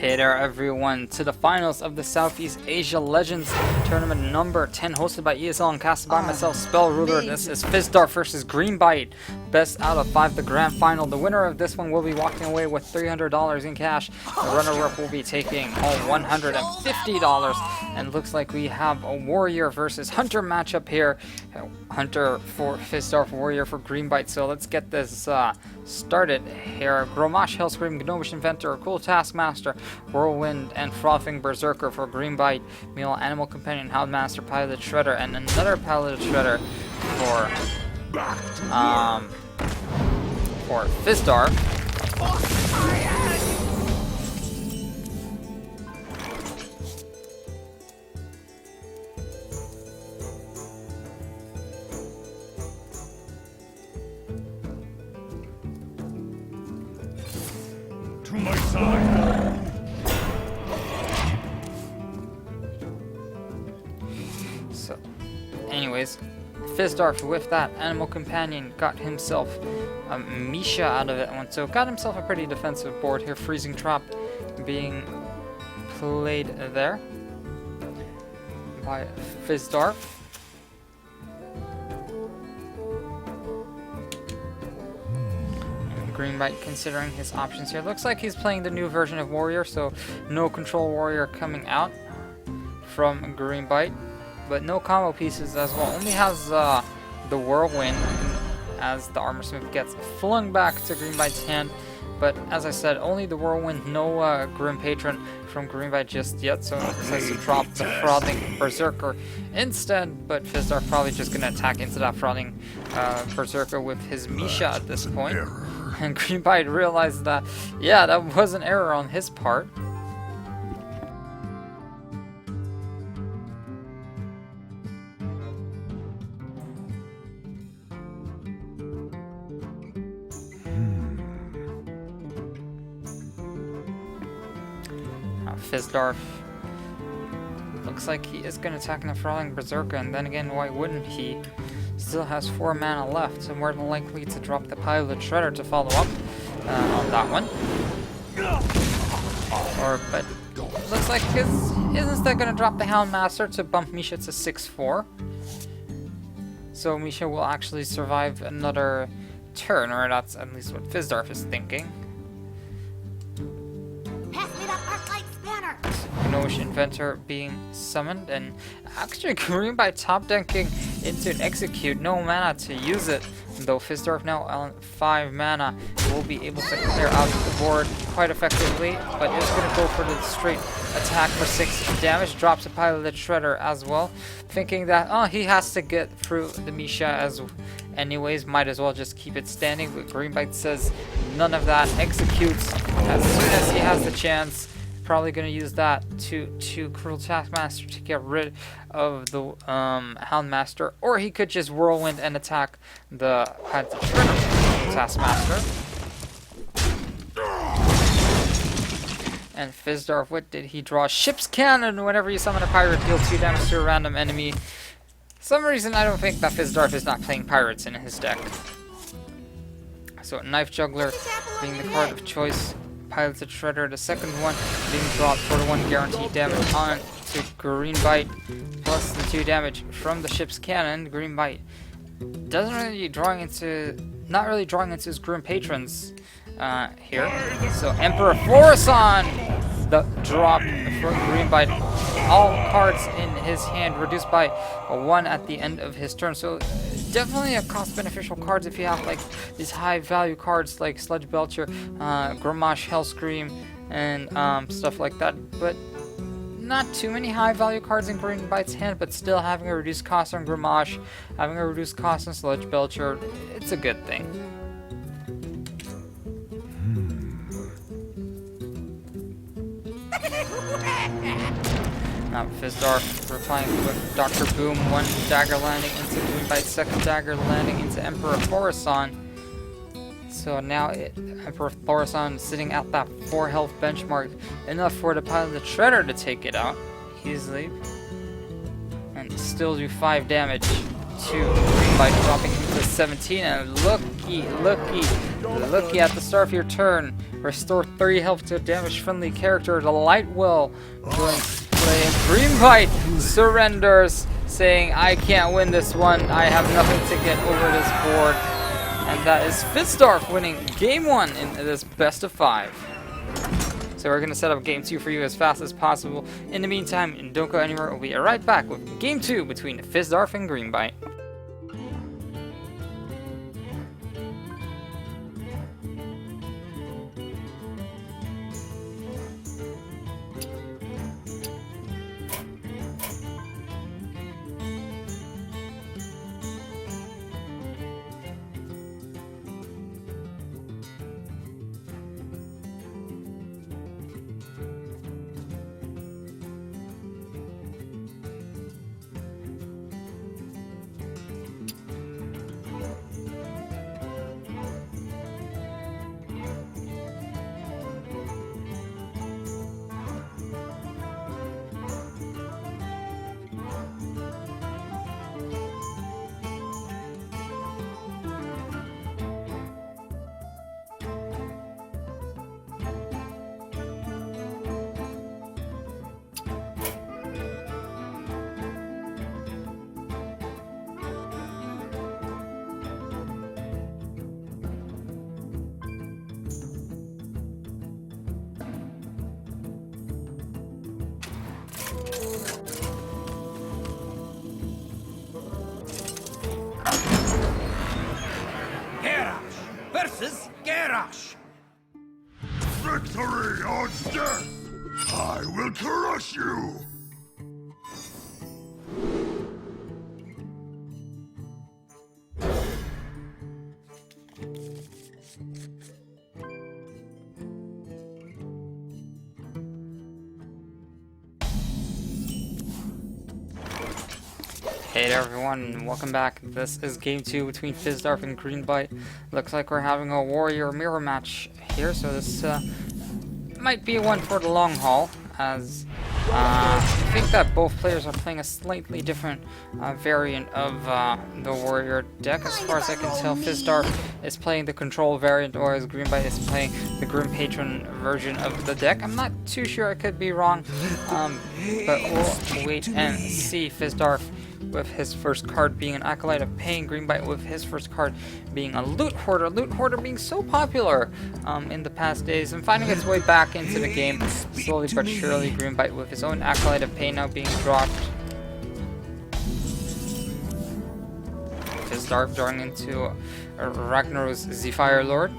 Hey there everyone, to the finals of the Southeast Asia Legends Tournament number 10 hosted by ESL and casted by myself, Spell Ruler. This is Fizdarth versus Greanbyte. Best out of 5, the grand final. The winner of this one will be walking away with $300 in cash. The runner-up will be taking home $150. And looks like we have a Warrior versus Hunter matchup here. Hunter for Fizdarth, Warrior for Greanbyte. So let's get this started here. Grommash, Hellscream, Gnomish Inventor, Cool Taskmaster, Whirlwind, and Frothing Berserker for Greanbyte. Meanwhile, Animal Companion, Houndmaster, Pilot Shredder, and another Pilot Shredder for Fizdarth. To my side. So, anyways, Fizdarth with that Animal Companion got himself a Misha out of it one, so got himself a pretty defensive board here. Freezing Trap being played there by Fizdarth. Greanbyte considering his options here. Looks like he's playing the new version of Warrior, so no Control Warrior coming out from Greanbyte, but no combo pieces as well. Only has the Whirlwind as the Armor Smith gets flung back to Greanbyte's hand. But as I said, only the Whirlwind, no Grim Patron from Greanbyte just yet, so it decides to drop the Frothing Berserker instead. But Fizdarth probably just going to attack into that Frothing Berserker with his Misha at this point. And Greanbyte realized that, yeah, that was an error on his part. Fizdarth looks like he is going to attack the Frothing Berserker, and then again, why wouldn't he? Still has 4 mana left, so more than likely to drop the Pilot Shredder to follow up on that one. But looks like is instead going to drop the Houndmaster to bump Misha to 6-4. So Misha will actually survive another turn, or that's at least what Fizdarth is thinking. Gnomish Inventor being summoned, and actually Greanbyte top decking into an Execute, no mana to use it, though Fizdarth now on 5 mana will be able to clear out the board quite effectively, but is going to go for the straight attack for 6 damage, drops a Pilot Shredder as well, thinking that, he has to get through the Misha anyways, might as well just keep it standing, but Greanbyte says none of that, executes as soon as he has the chance. Probably going to use that to Cruel Taskmaster to get rid of the Houndmaster, or he could just Whirlwind and attack the Taskmaster. And Fizdarth, what did he draw? Ship's Cannon. Whenever you summon a pirate, deal 2 damage to a random enemy. For some reason, I don't think that Fizdarth is not playing pirates in his deck. So Knife Juggler being the card of choice. Pilot Shredder, the second one, being dropped for the 1 guaranteed damage on to Greanbyte, plus the 2 damage from the Ship's Cannon. Greanbyte not really drawing into his Grim Patrons here. So Emperor Thorison, the drop for Greanbyte. All cards in his hand reduced by 1 at the end of his turn. So definitely a cost-beneficial cards if you have like these high-value cards like Sludge Belcher, Grommash, Hellscream, and stuff like that. But not too many high-value cards in Greanbyte's hand, but still having a reduced cost on Grommash, having a reduced cost on Sludge Belcher, it's a good thing. Now Fizdarth replying with Dr. Boom, 1 dagger landing into Greanbyte, 2nd dagger landing into Emperor Thorison. So now Emperor Thorison sitting at that 4 health benchmark, enough for the Pilot Shredder to take it out easily. And still do 5 damage to Greanbyte, dropping him to 17, and looky, Looky at the start of your turn. Restore 3 health to a damage-friendly character. The Light Will going to play. Greanbyte surrenders, saying, I can't win this one. I have nothing to get over this board. And that is Fizdarth winning Game 1 in this best of 5. So we're going to set up Game 2 for you as fast as possible. In the meantime, don't go anywhere. We'll be right back with Game 2 between Fizdarth and Greanbyte. Versus Garrosh. Victory or death! I will crush you! Hey there everyone, and welcome back. This is Game 2 between Fizdarth and Greanbyte. Looks like we're having a warrior mirror match here, so this might be one for the long haul, as I think that both players are playing a slightly different variant of the warrior deck. As far as I can tell, Fizdarth is playing the control variant, whereas Greanbyte is playing the Grim Patron version of the deck. I'm not too sure, I could be wrong, but we'll wait and see. Fizdarth with his first card being an Acolyte of Pain, Greanbyte with his first card being a Loot Hoarder. Loot Hoarder being so popular in the past days and finding its way back into the game slowly but surely. Greanbyte with his own Acolyte of Pain now being dropped. Fizdarth drawing into Ragnar's Zephyr Lord.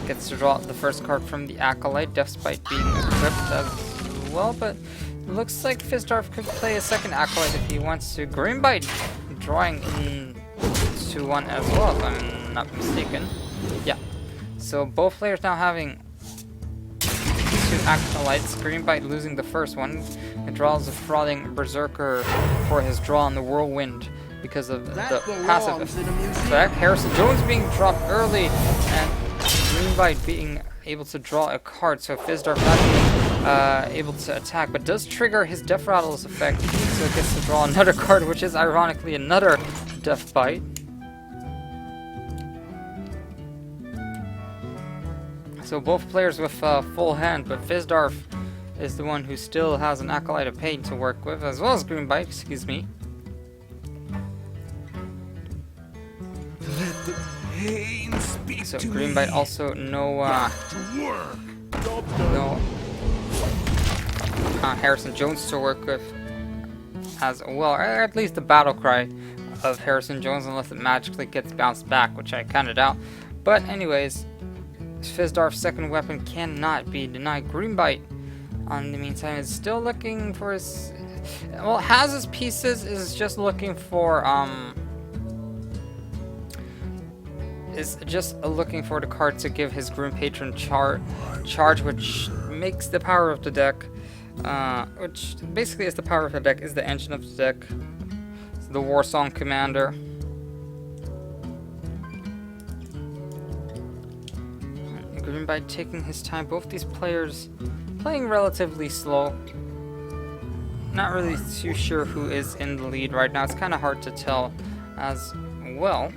Gets to draw the first card from the Acolyte, Deathspite being equipped as well, but looks like Fizdarth could play a second Acolyte if he wants to. Greanbyte drawing into one as well, if I'm not mistaken. Yeah. So both players now having 2 Acolytes. Greanbyte losing the first one. It draws a Frothing Berserker for his draw on the Whirlwind because of the passive effect. Harrison Jones being dropped early, and Greanbyte being able to draw a card, so Fizdarth not being able to attack, but does trigger his Death Rattles effect, so it gets to draw another card, which is ironically another Deathbite. So both players with full hand, but Fizdarth is the one who still has an Acolyte of Pain to work with, as well as Greanbyte, excuse me. Let the pain speak So to Greanbyte me. also no Harrison Jones to work with as well, or at least the battle cry of Harrison Jones, unless it magically gets bounced back, which I kinda doubt. But anyways, Fizdarth's second weapon cannot be denied. Greanbyte, in the meantime, is still looking for his, well, has his pieces, is just looking for is just looking for the card to give his Grim Patron charge, which makes the power of the deck, which basically is the power of the deck, is the engine of the deck. It's the War Song Commander. Greanbyte taking his time. Both these players playing relatively slow. Not really too sure who is in the lead right now. It's kind of hard to tell as well.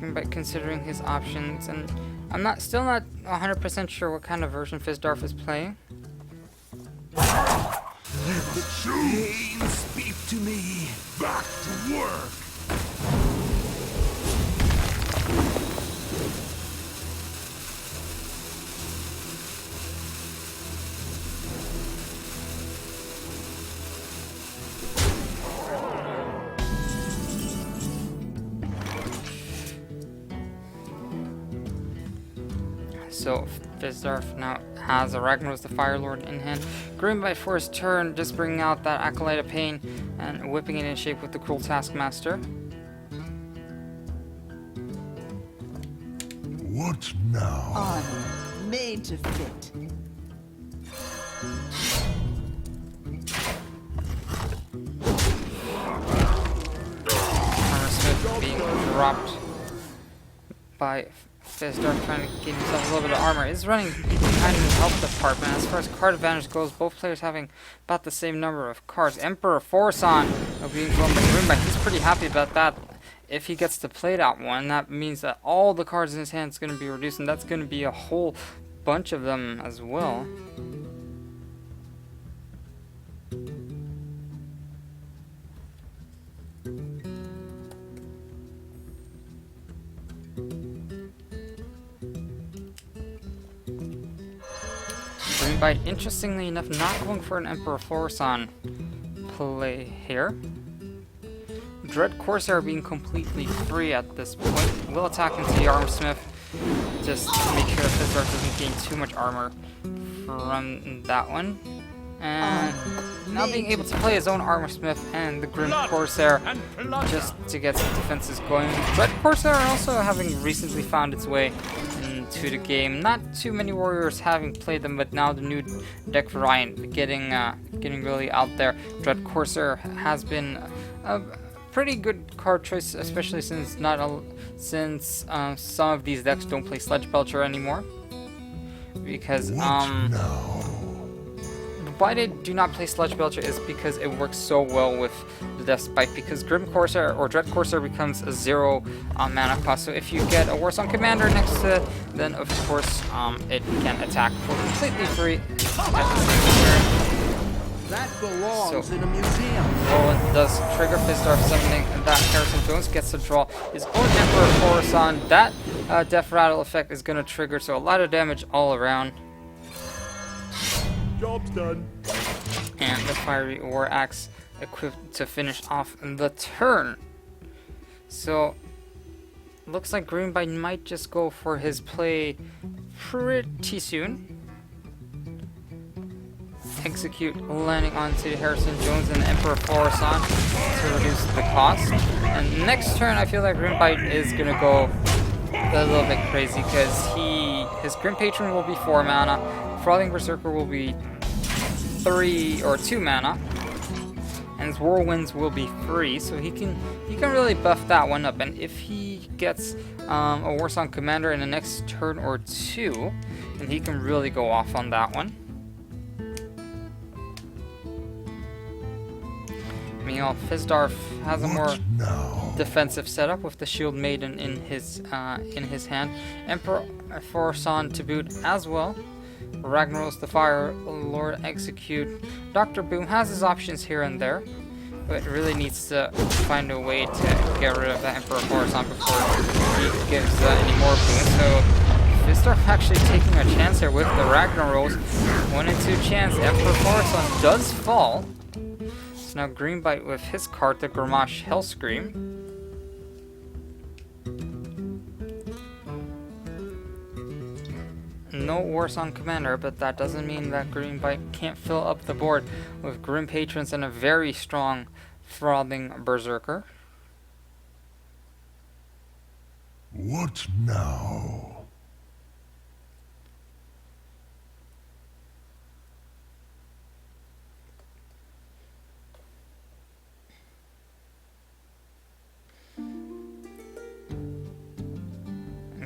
But considering his options, and I'm still not 100% sure what kind of version Fizdarth is playing. Pain, speak to me. Back to work! So Fizdarth now has a Ragnaros the Fire Lord in hand. Greanbyte for his turn, just bringing out that Acolyte of Pain and whipping it in shape with the Cruel Taskmaster. What now? Armor made to fit. Smith being dropped by Fizdarth, trying to gain himself a little bit of armor. Is running behind in his health department. As far as card advantage goes, both players having about the same number of cards. Emperor Forson being thrown by Greanbyte. He's pretty happy about that. If he gets to play that one, that means that all the cards in his hand is going to be reduced, and that's going to be a whole bunch of them as well. Greanbyte, interestingly enough, not going for an Emperor Forson play here. Dread Corsair being completely free at this point. Will attack into the Armorsmith just to make sure that Fizdarth doesn't gain too much armor from that one. And now being able to play his own Armorsmith and the Grim Corsair just to get some defenses going. Dread Corsair also having recently found its way into the game. Not too many warriors having played them, but now the new deck variant getting really out there. Dread Corsair has been a pretty good card choice, especially since some of these decks don't play Sledge Belcher anymore. Because why they do not play Sledge Belcher is because it works so well with the Death Spike, because Grim Corsair or Dread Corsair becomes a 0 mana cost. So if you get a Warsong Commander next to it, then of course it can attack for completely free at the same turn. That belongs in a museum. Roland does trigger Fizdarth summoning, and that Harrison Jones gets to draw his own Emperor Forson. That Death Rattle effect is going to trigger, so a lot of damage all around. Job's done. And the Fiery War Axe equipped to finish off the turn. So, looks like Greanbyte might just go for his play pretty soon. Execute, landing onto Harrison Jones and the Emperor Forson to reduce the cost. And next turn, I feel like Greanbyte is going to go a little bit crazy, because his Grim Patron will be 4 mana, Frothing Berserker will be 3 or 2 mana, and his Whirlwinds will be 3, so he can really buff that one up. And if he gets a Warsong Commander in the next turn or 2, then he can really go off on that one. Meanwhile, Fizdarth has a more defensive setup with the Shield Maiden in his hand. Emperor Forson to boot as well. Ragnaros the Fire Lord execute. Dr. Boom has his options here and there, but really needs to find a way to get rid of that Emperor Forson before he gives any more boons. So Fizdarth actually taking a chance here with the Ragnaros. 1 in 2 chance. Emperor Forson does fall. Now Greanbyte with his card, the Grommash Hellscream. No Warsong Commander, but that doesn't mean that Greanbyte can't fill up the board with Grim Patrons and a very strong Frothing Berserker. What now?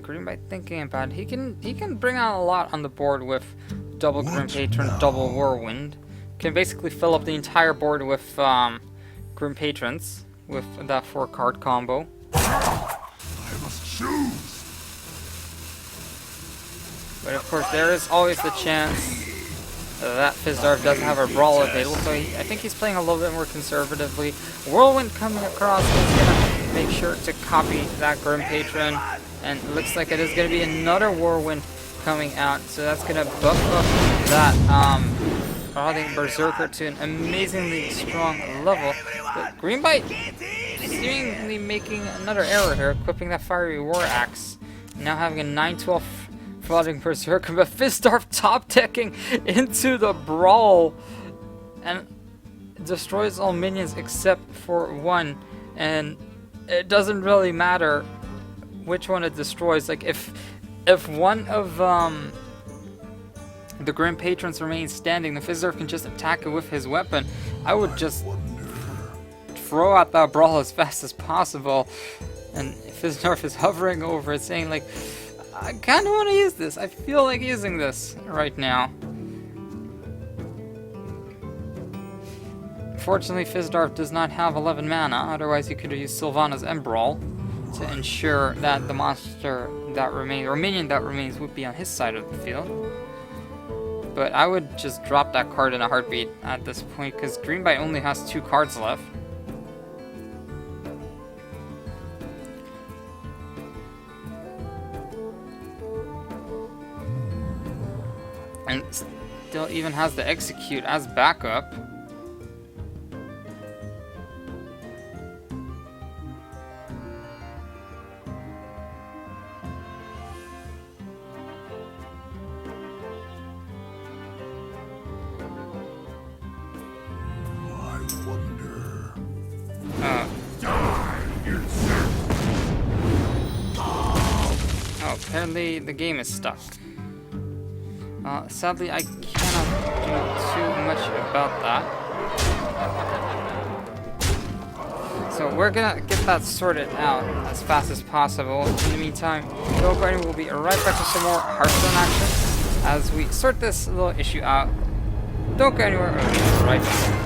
Greanbyte thinking about it. He can bring out a lot on the board with double Grim Patron, double Whirlwind. Can basically fill up the entire board with Grim Patrons with that 4-card combo. I must Choose. But of course, there is always the chance that Fizdarth does have a brawl available, so I think he's playing a little bit more conservatively. Whirlwind coming across is going to make sure to copy that Grim Patron, and it looks like it is going to be another Whirlwind coming out, so that's going to buff up that Frothing Berserker to an amazingly strong level. But Greanbyte seemingly making another error here, equipping that Fiery War Axe, now having a 9/12 Frothing Berserker, but Fizdarth top decking into the brawl and destroys all minions except for one, and it doesn't really matter which one it destroys. Like if one of the Grim Patrons remains standing, the Fizdarth can just attack it with his weapon. I would just throw out that brawl as fast as possible, and Fizdarth is hovering over it saying like, I kind of want to use this. I feel like using this right now. Fortunately, Fizdarth does not have 11 mana, otherwise he could have used Sylvana's Embrawl to ensure that the monster that remains, or minion that remains, would be on his side of the field. But I would just drop that card in a heartbeat at this point, because Greanbyte only has 2 cards left. And still even has the Execute as backup. I wonder. Oh, apparently the game is stuck. Sadly, I cannot do too much about that. So we're gonna get that sorted out as fast as possible. In the meantime, Greanbyte will be right back with some more Hearthstone action as we sort this little issue out. Don't go anywhere, we'll be right back.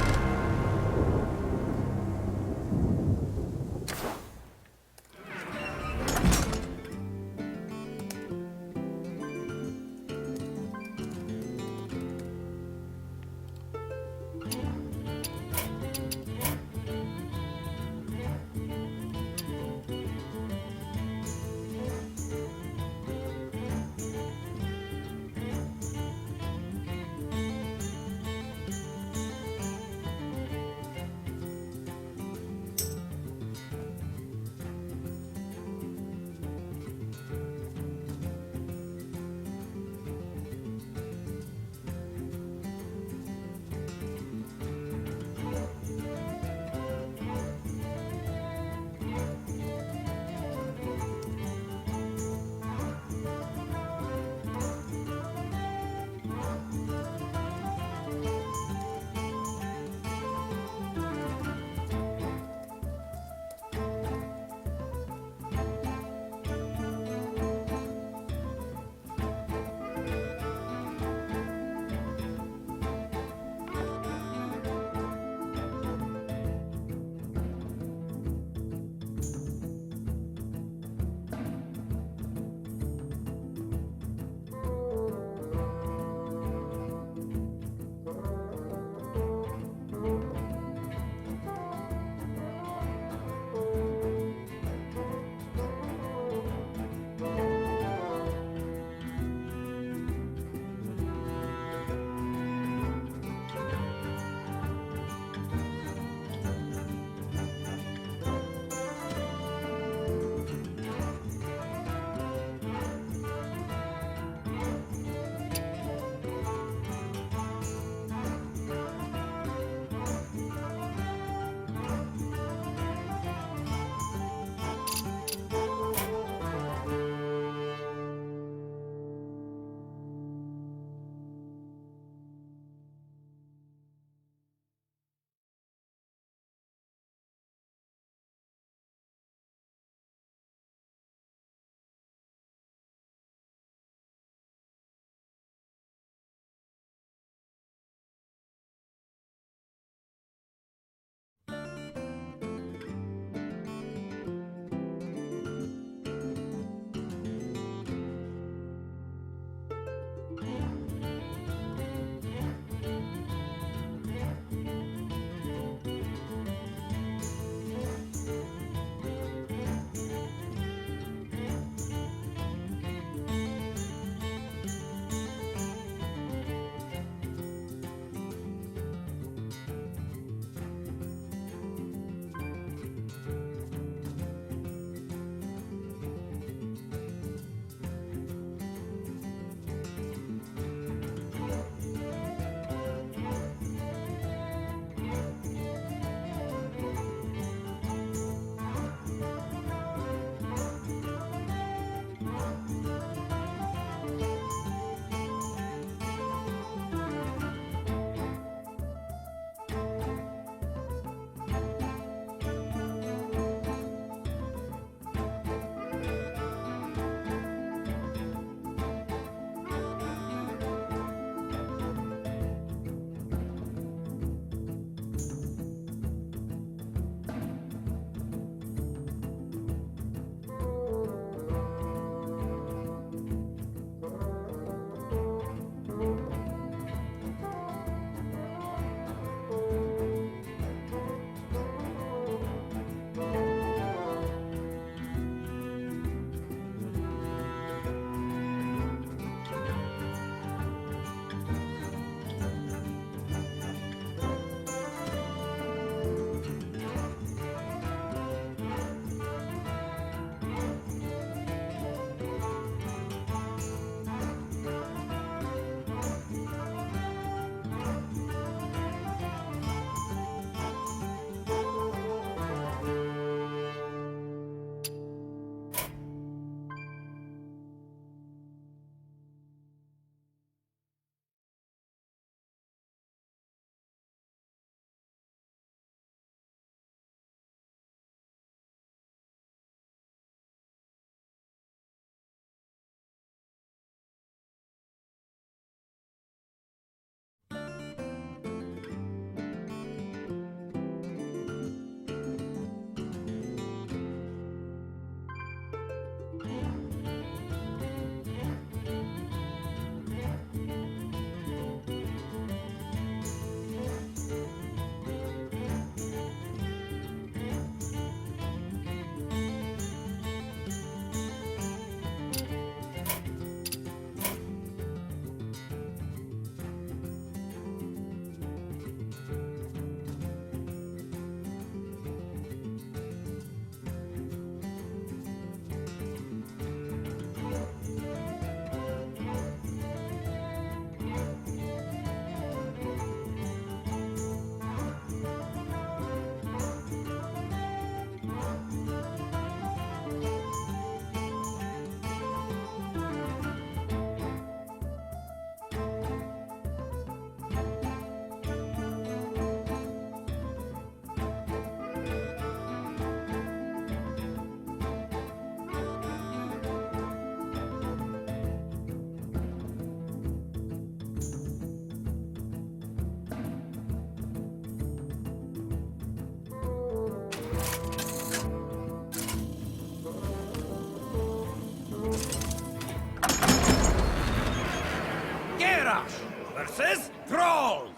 forces, thrall!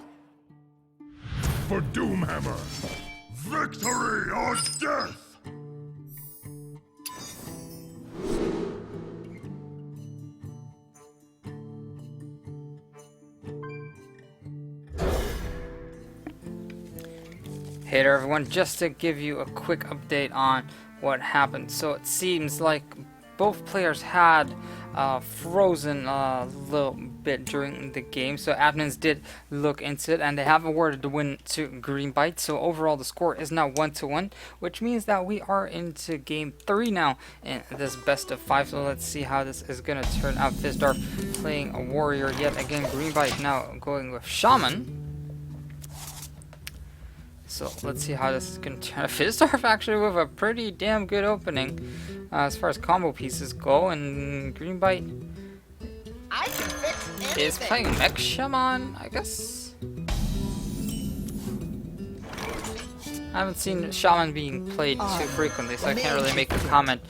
For Doomhammer! Victory or death! Hey there everyone, just to give you a quick update on what happened. So it seems like both players had frozen a little bit during the game, so admins did look into it and they have awarded the win to Greanbyte. So overall the score is now 1-1, which means that we are into game 3 now in this best of 5. So let's see how this is going to turn out. Fizdarth playing a warrior yet again. Greanbyte now going with shaman. So let's see how this is going to turn out. Fizdarth actually with a pretty damn good opening as far as combo pieces go, and Greanbyte I can fix anything. is playing Mech Shaman, I guess. I haven't seen Shaman being played too frequently, so I can't really make a comment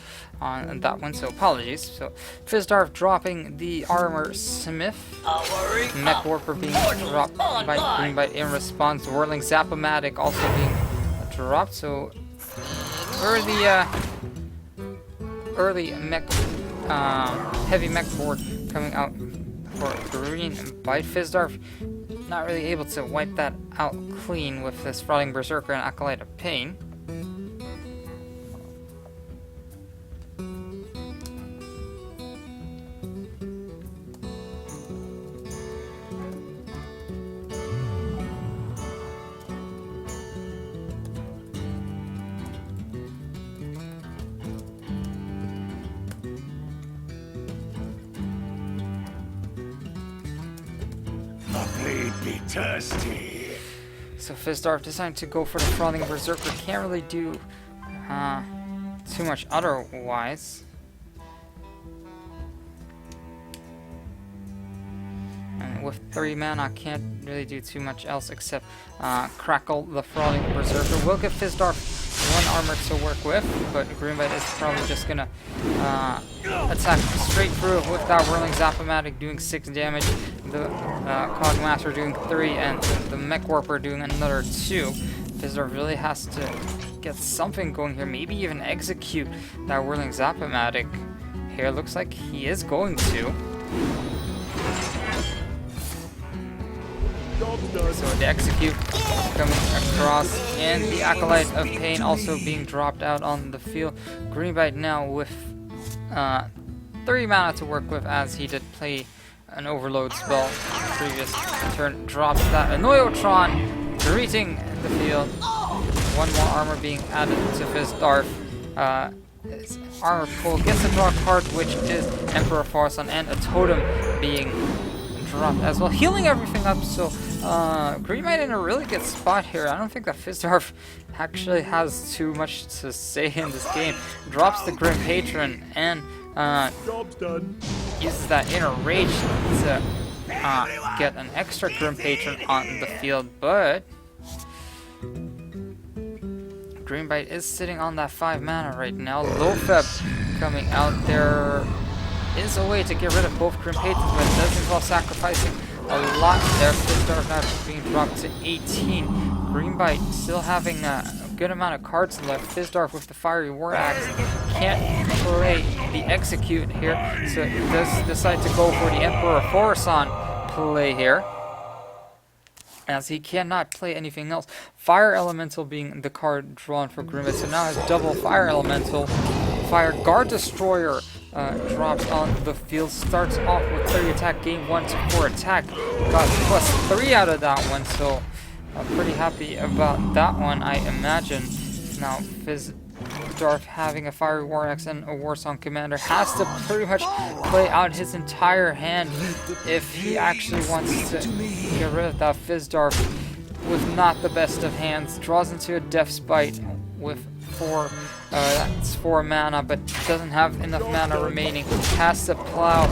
on that one, so apologies. So Fizdarth dropping the Armor Smith, Mech Warper being dropped by Greanbyte in response, Whirling Zap-O-Matic also being dropped. So early mech, heavy mech board coming out for Greanbyte. Fizdarth not really able to wipe that out clean with this Frauding Berserker and Acolyte of Pain. The blade be thirsty. So Fizdarth decided to go for the Frauding Berserker. Can't really do too much otherwise. And with 3 mana, can't really do too much else except crackle the Frauding Berserker. Will give Fizdarth 1 armor to work with, but Greanbyte is probably just gonna attack straight through with that Whirling Zap-O-Matic doing 6 damage, the Cogmaster doing 3, and the Mech Warper doing another 2. Fizdarth really has to get something going here, maybe even execute that Whirling Zap-O-Matic here. Looks like he is going to. So the execute coming across, and the Acolyte of Pain also being dropped out on the field. Greanbyte now with 3 mana to work with, as he did play an overload spell previous turn. Drops that Annoyotron, greeting the field. 1 more armor being added to Fizdarth. His armor pool gets a draw card, which is Emperor Farson, and a totem being dropped as well, healing everything up. So Greanbyte in a really good spot here. I don't think that Fizdarth actually has too much to say in this game. Drops the Grim Patron and Job's done. uses that Inner Rage to get an extra Grim Patron on the field, but Greanbyte is sitting on that 5 mana right now. Lofeb coming out. There is a way to get rid of both Grim Patrons, but it does involve sacrificing a lot there. Fizdarth now being dropped to 18. Greanbyte still having a good amount of cards left. Fizdarth with the Fiery War Axe can't play the Execute here, so it does decide to go for the Emperor Farson play here, as he cannot play anything else. Fire Elemental being the card drawn for Greanbyte, so now has double Fire Elemental. Fire Guard Destroyer drops on the field, starts off with 3 attack, gain 1 to 4 attack, got +3 out of that one, so I'm pretty happy about that one, I imagine. Now Fizdarth having a Fiery War Axe and a Warsong Commander has to pretty much play out his entire hand if he actually wants to get rid of that. Fizdarth with not the best of hands draws into a Death Spite with 4 that's 4 mana, but doesn't have enough mana remaining. Has to plow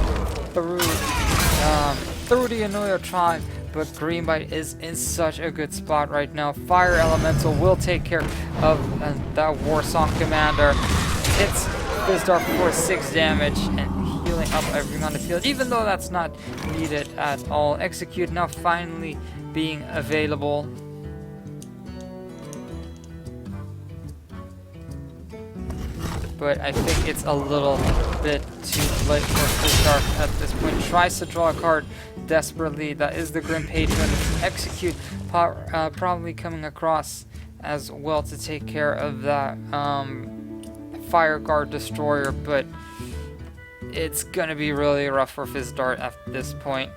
through the Annoyotron, but Greanbyte is in such a good spot right now. Fire Elemental will take care of that Warsong Commander. Hits Fizdarth for 6 damage and healing filling up everything on the field, even though that's not needed at all. Execute now finally being available. But I think it's a little bit too late for Fizdarth at this point. Tries to draw a card desperately. That is the Grim Patron. Execute probably coming across as well to take care of that Fire Guard Destroyer, but it's gonna be really rough for Fizdarth at this point.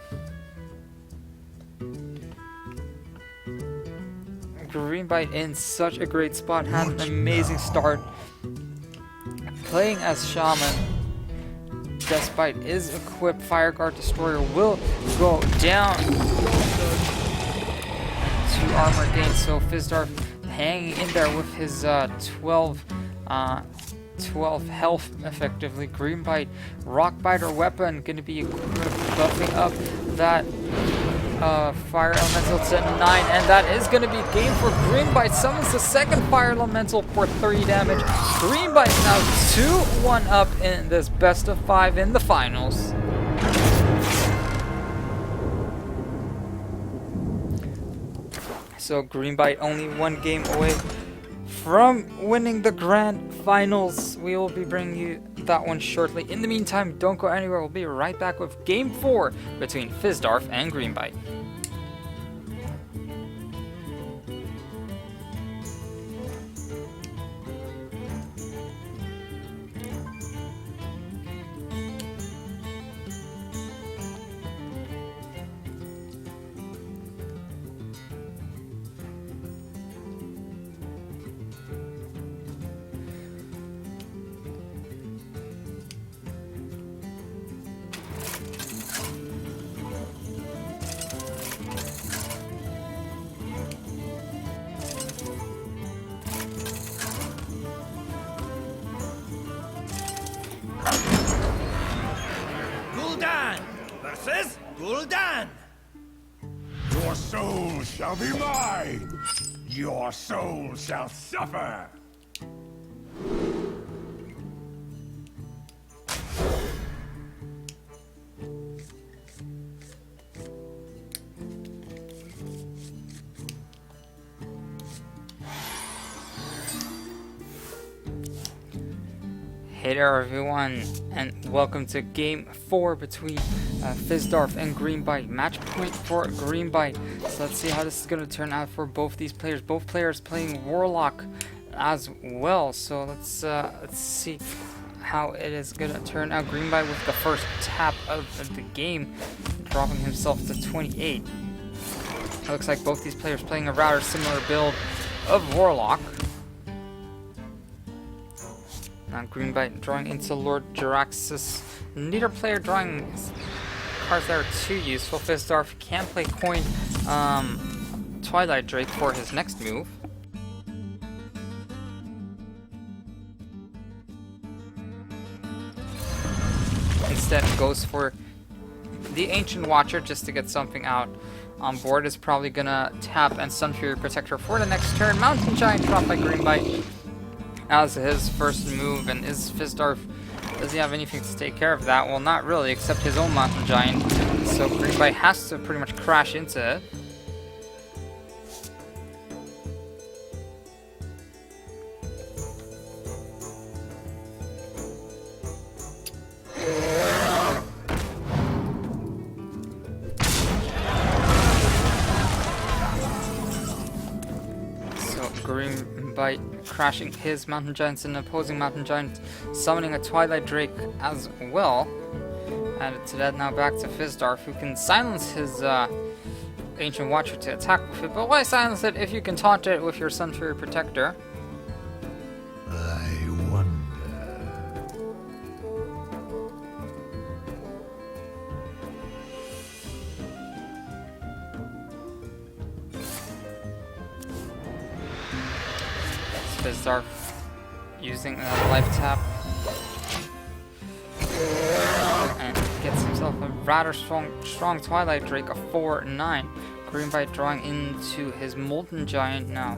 Greanbyte in such a great spot, had an amazing start. Playing as Shaman, Deathbite is equipped. Fire Guard Destroyer will go down. 2 armor gain, so Fizdarth hanging in there with his 12 health effectively. Greanbyte, Rockbiter weapon gonna be buffing up that Fire Elemental to 9, and that is going to be game for Greanbyte. Summons the second Fire Elemental for 3 damage. Greanbyte now 2-1 up in this best of 5 in the finals. So Greanbyte only 1 game away from winning the grand finals. We will be bringing you that one shortly. In the meantime, don't go anywhere. We'll be right back with game 4 between Fizdarth and Greanbyte. Versus Gul'dan! Your soul shall be mine! Your soul shall suffer! Hey there everyone, and welcome to game 4 between Fizdarth and Greanbyte. Match point for Greanbyte. So let's see how this is going to turn out for both these players. Both players playing Warlock as well. So let's see how it is going to turn out. Greanbyte with the first tap of the game, dropping himself to 28. It looks like both these players playing a rather similar build of Warlock. Now Greanbyte drawing into Lord Jaraxxus. Neither player drawing cards that are too useful. Fizdarth can play coin Twilight Drake for his next move. Instead goes for the Ancient Watcher just to get something out on board. Is probably gonna tap and Sun Fury Protector for the next turn. Mountain Giant dropped by Greanbyte as his first move, and is Fizdarth, does he have anything to take care of that? Well, not really, except his own Mountain Giant, so Greanbyte has to pretty much crash into it. So Greanbyte crashing his Mountain Giants and opposing Mountain Giant, summoning a Twilight Drake as well. Added to that, now back to Fizdarth, who can silence his Ancient Watcher to attack with it. But why silence it if you can taunt it with your Sun Fury Protector? I wonder. Fizdarth using a life tap and gets himself a rather strong Twilight Drake, a 4/9. Greanbyte drawing into his Molten Giant now.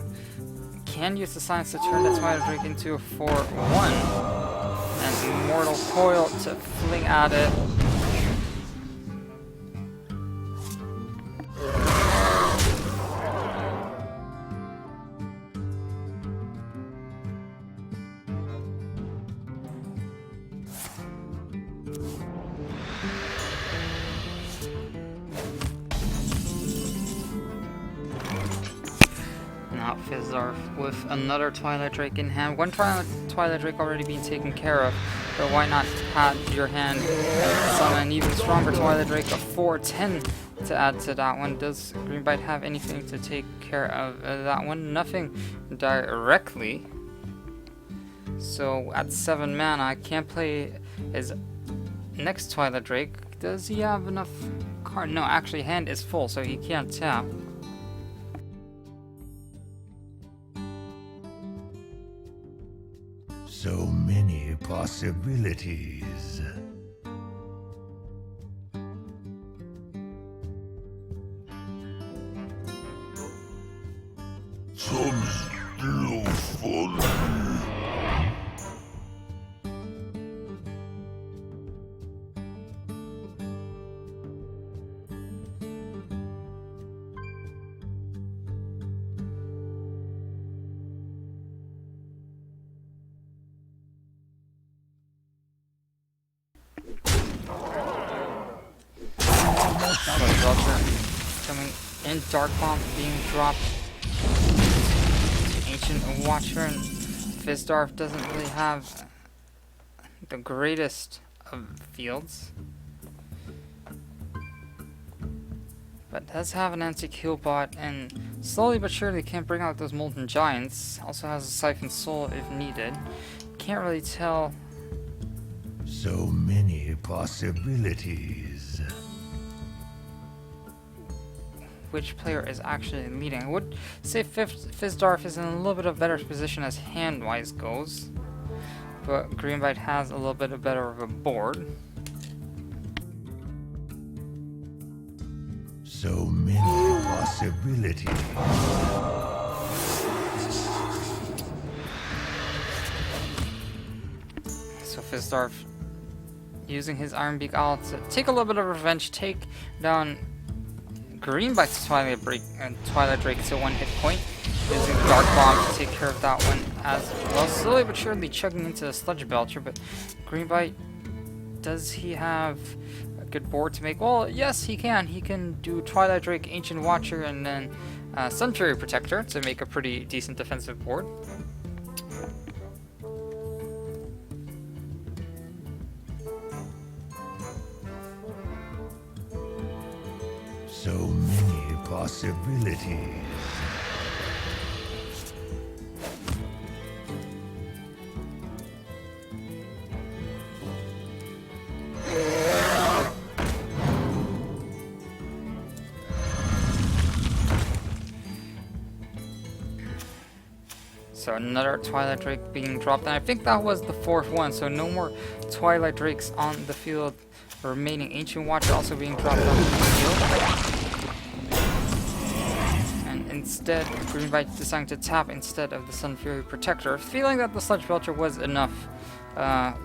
Can use the silence to turn the Twilight Drake into a 4/1. And Mortal Coil to fling at it. Now Fizdarth with another Twilight Drake in hand. One Twilight Drake already being taken care of, but why not pad your hand and summon an even stronger Twilight Drake, a 4/10 to add to that one. Does Greanbyte have anything to take care of that one? Nothing directly. So at 7 mana, I can't play his next Twilight Drake. Does he have enough card? No, actually hand is full, so he can't tap. So many possibilities. Some still funny. Coming in, Dark Bomb being dropped to Ancient Watcher, and Fizdarth doesn't really have the greatest of fields, but does have an anti-kill bot, and slowly but surely can bring out those Molten Giants. Also has a Siphon Soul if needed. Can't really tell. So many possibilities. Which player is actually leading. I would say Fizdarth is in a little bit of better position as hand-wise goes, but Greanbyte has a little bit of better of a board. So many possibilities. So Fizdarth using his Iron Beak Owl to take a little bit of revenge, take down Greanbyte's Twilight Drake to 1 hit point, using Dark Bomb to take care of that one as well. Slowly but surely chugging into the Sludge Belcher, but Greanbyte, does he have a good board to make? Well, yes, he can. He can do Twilight Drake, Ancient Watcher, and then Sun Fury Protector to make a pretty decent defensive board. So many possibilities. So another Twilight Drake being dropped, and I think that was the 4th one, so no more Twilight Drakes on the field remaining. Ancient Watcher also being dropped on the field. And instead, Greanbyte deciding to tap instead of the Sun Fury Protector, feeling that the Sludge Belcher was enough,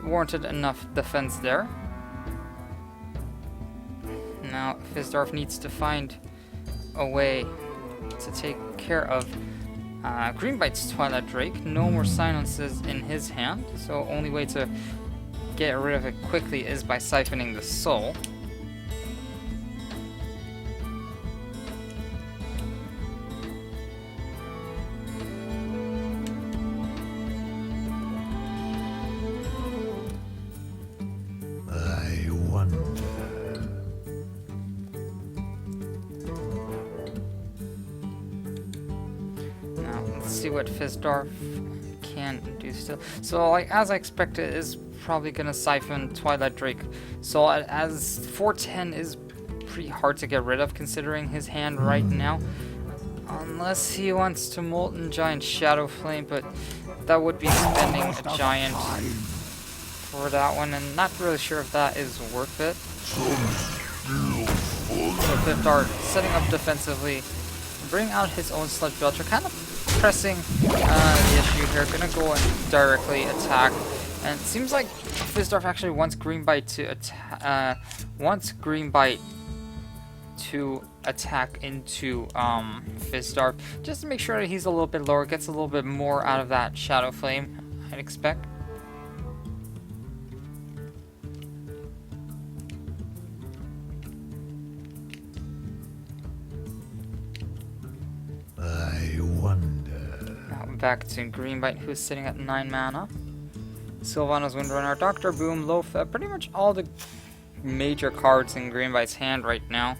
warranted enough defense there. Now Fizdarth needs to find a way to take care of Greanbyte's Twilight Drake. No more silences in his hand, so only way to get rid of it quickly is by siphoning the soul. I wonder. Now let's see what Fizdarth can do still. So like as I expected, is probably gonna siphon Twilight Drake. So as 4/10 is pretty hard to get rid of considering his hand right now. Unless he wants to Molten Giant Shadow Flame, but that would be spending a giant for that one, and not really sure if that is worth it. So Fizdarth setting up defensively, bring out his own Sludge Belcher, kind of pressing the issue here. Gonna go and directly attack And it seems like Fizdarth actually wants Greanbyte to attack into Fizdarth, just to make sure that he's a little bit lower, gets a little bit more out of that Shadow Flame, I'd expect. I wonder. Now back to Greanbyte, who's sitting at 9 mana. Sylvanas Windrunner, Dr. Boom, Lofa, pretty much all the major cards in Greanbyte's hand right now.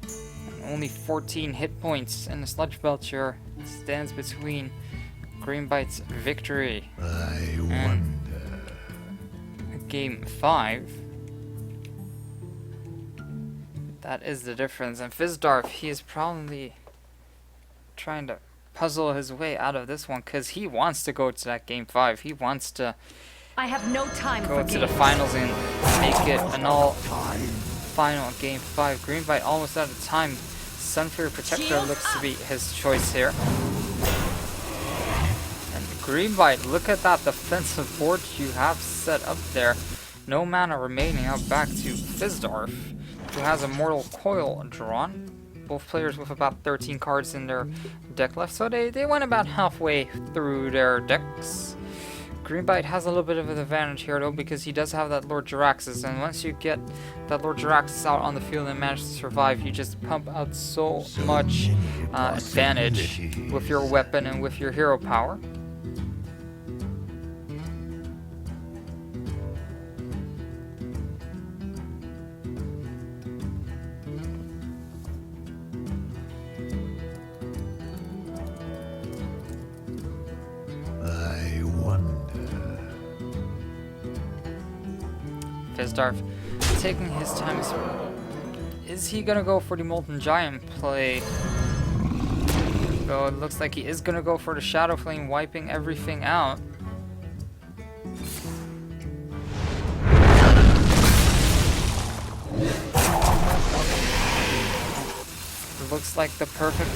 And only 14 hit points, and the Sludge Belcher stands between Greanbyte's victory I and wonder. Game 5. That is the difference. And Fizdarth, he is probably trying to puzzle his way out of this one, because he wants to go to that Game 5. He wants to I have no time go for to the games. finals and make it an all final Game 5. Greanbyte almost out of time. Sunfury Protector Shield looks to up. be his choice here. And Greanbyte, look at that defensive board you have set up there. No mana remaining. Out back to Fizdarth, who has a Mortal Coil drawn. Both players with about 13 cards in their deck left, so they went about halfway through their decks. Greanbyte has a little bit of an advantage here though, because he does have that Lord Jaraxxus, and once you get that Lord Jaraxxus out on the field and manage to survive, you just pump out so much advantage with your weapon and with your hero power. I wonder. Fizdarth taking his time. Is he gonna go for the Molten Giant play? Though it looks like he is gonna go for the Shadow Flame, wiping everything out. It looks like the perfect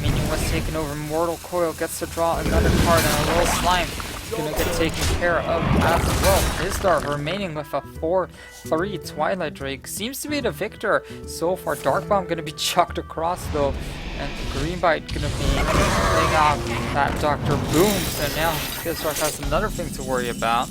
minion was taken over. Mortal Coil gets to draw another card, and a little slime gonna get taken care of as well. Fizdarth remaining with a 4/3 Twilight Drake seems to be the victor so far. Dark Bomb gonna be chucked across though, and Greanbyte gonna be playing out that Dr. Boom. So now Fizdarth has another thing to worry about.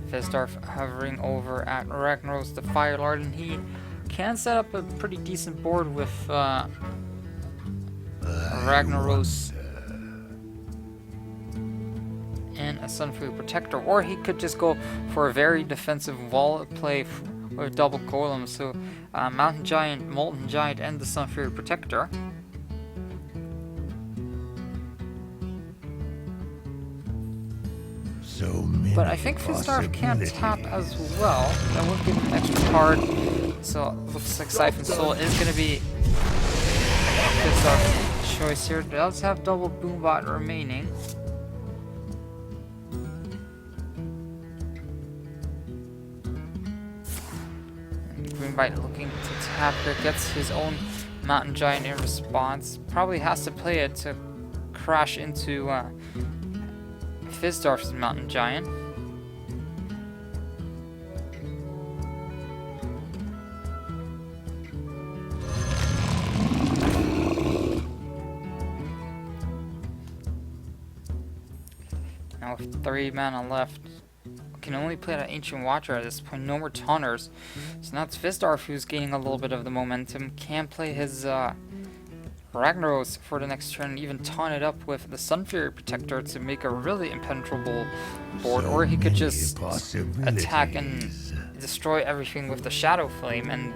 Fizdarth hovering over at Ragnaros the Fire Lord, and he can set up a pretty decent board with Ragnaros and a Sunfury Protector, or he could just go for a very defensive wall play with double Golem, so Mountain Giant, Molten Giant, and the Sunfury Protector. So many But I think Fizdarth can't tap as well. That would give him an extra card. So it looks like Siphon Soul is going to be Fizdarth's choice here. It does have double Boombot remaining. And Greanbyte looking to tap here. Gets his own Mountain Giant in response. Probably has to play it to crash into Fizdarth's Mountain Giant. Now with 3 mana left, can only play that Ancient Watcher at this point. No more Taunters. So now it's Fizdarth who's gaining a little bit of the momentum. Can play his Ragnaros for the next turn, even taunt it up with the Sunfury Protector to make a really impenetrable board, or he could just attack and destroy everything with the Shadow Flame and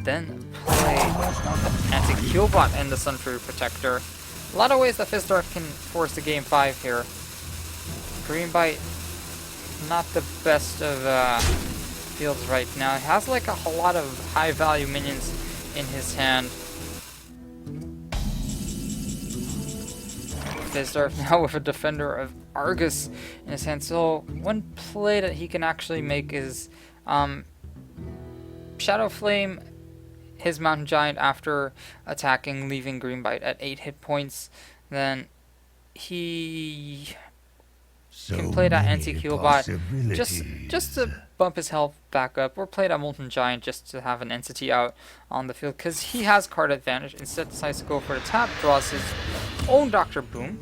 then play Anti-Killbot and the Sunfury Protector. A lot of ways that Fizdarth can force the Game 5 here. Greanbyte, not the best of fields right now. He has like a lot of high value minions in his hand. Fizdarth now with a Defender of Argus in his hand. So one play that he can actually make is Shadow Flame, his Mountain Giant after attacking, leaving Greanbyte at 8 hit points. Then he can play that anti-heal bot just to bump his health back up, or play that Molten Giant just to have an entity out on the field, because he has card advantage. Instead decides to go for the tap, draws his own Dr. Boom.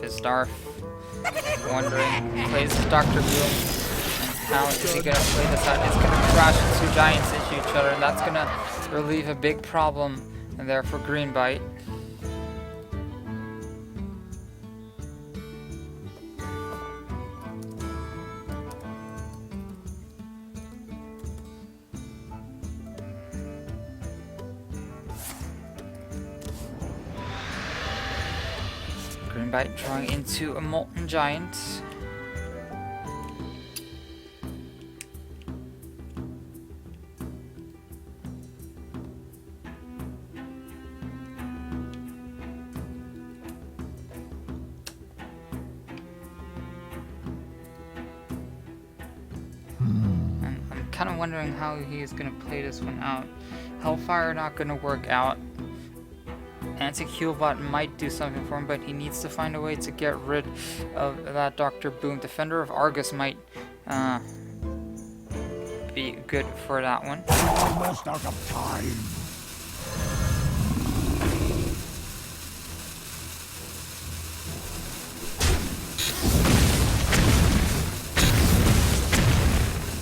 Fizdarth, wondering, plays Dr. Boom, and how is he going to play this out? It's going to crash two giants into each other, and that's going to relieve a big problem there for Greanbyte. Greanbyte drawing into a Molten Giant. And I'm kind of wondering how he is going to play this one out. Hellfire not going to work out. Anti-heal bot might do something for him, but he needs to find a way to get rid of that Dr. Boom. Defender of Argus might be good for that one. Almost out of time.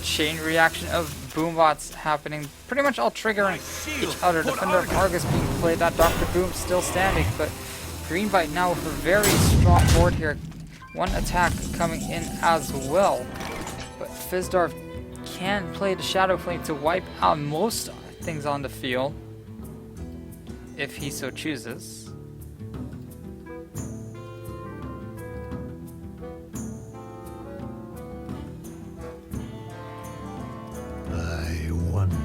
Chain reaction of Boombots happening, pretty much all triggering each other. Defender of Argus being played, that Dr. Boom still standing, but Greanbyte now with a very strong board here. One attack coming in as well, but Fizdarth can play the Shadow Flame to wipe out most things on the field, if he so chooses. I wonder.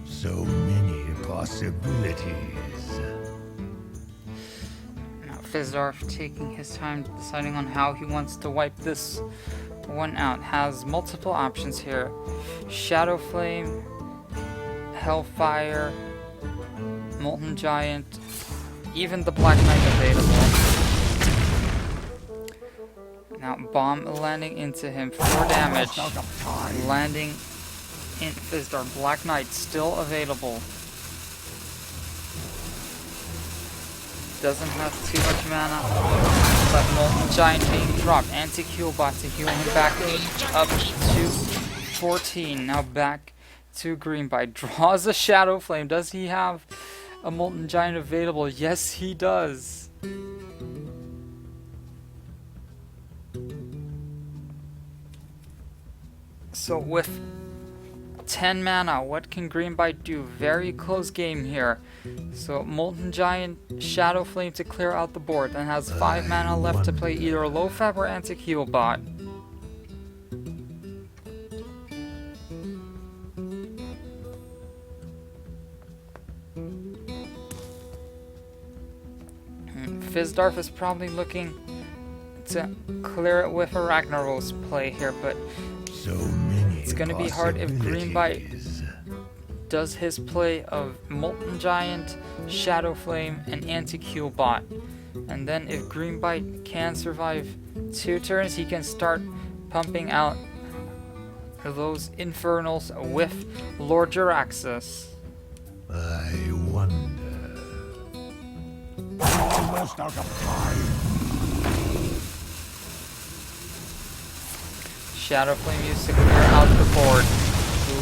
So many possibilities. Now Fizdarth taking his time deciding on how he wants to wipe this one out. Has multiple options here. Shadow Flame, Hellfire, Molten Giant, even the Black Knight available. Now Bomb landing into him, 4 damage, landing in Fizdarth. Black Knight still available. Doesn't have too much mana, but Molten Giant being dropped. Anti-heal bot to heal him back up to 14. Now back to Greanbyte. Draws a Shadow Flame. Does he have a Molten Giant available? Yes, he does. So with 10 mana, what can Greanbyte do? Very close game here. So Molten Giant, Shadow Flame to clear out the board, and has 5 mana left to play either Lofab or Anti-Heal Bot. Fizdarth is probably looking to clear it with a Ragnaros play here, but So many it's going to be hard if Greanbyte does his play of Molten Giant, Shadow Flame, and Anti-Heal Bot. And then if Greanbyte can survive 2 turns, he can start pumping out those Infernals with Lord Jaraxxus. I wonder. Almost out of time. Shadow Flame used to clear out the board.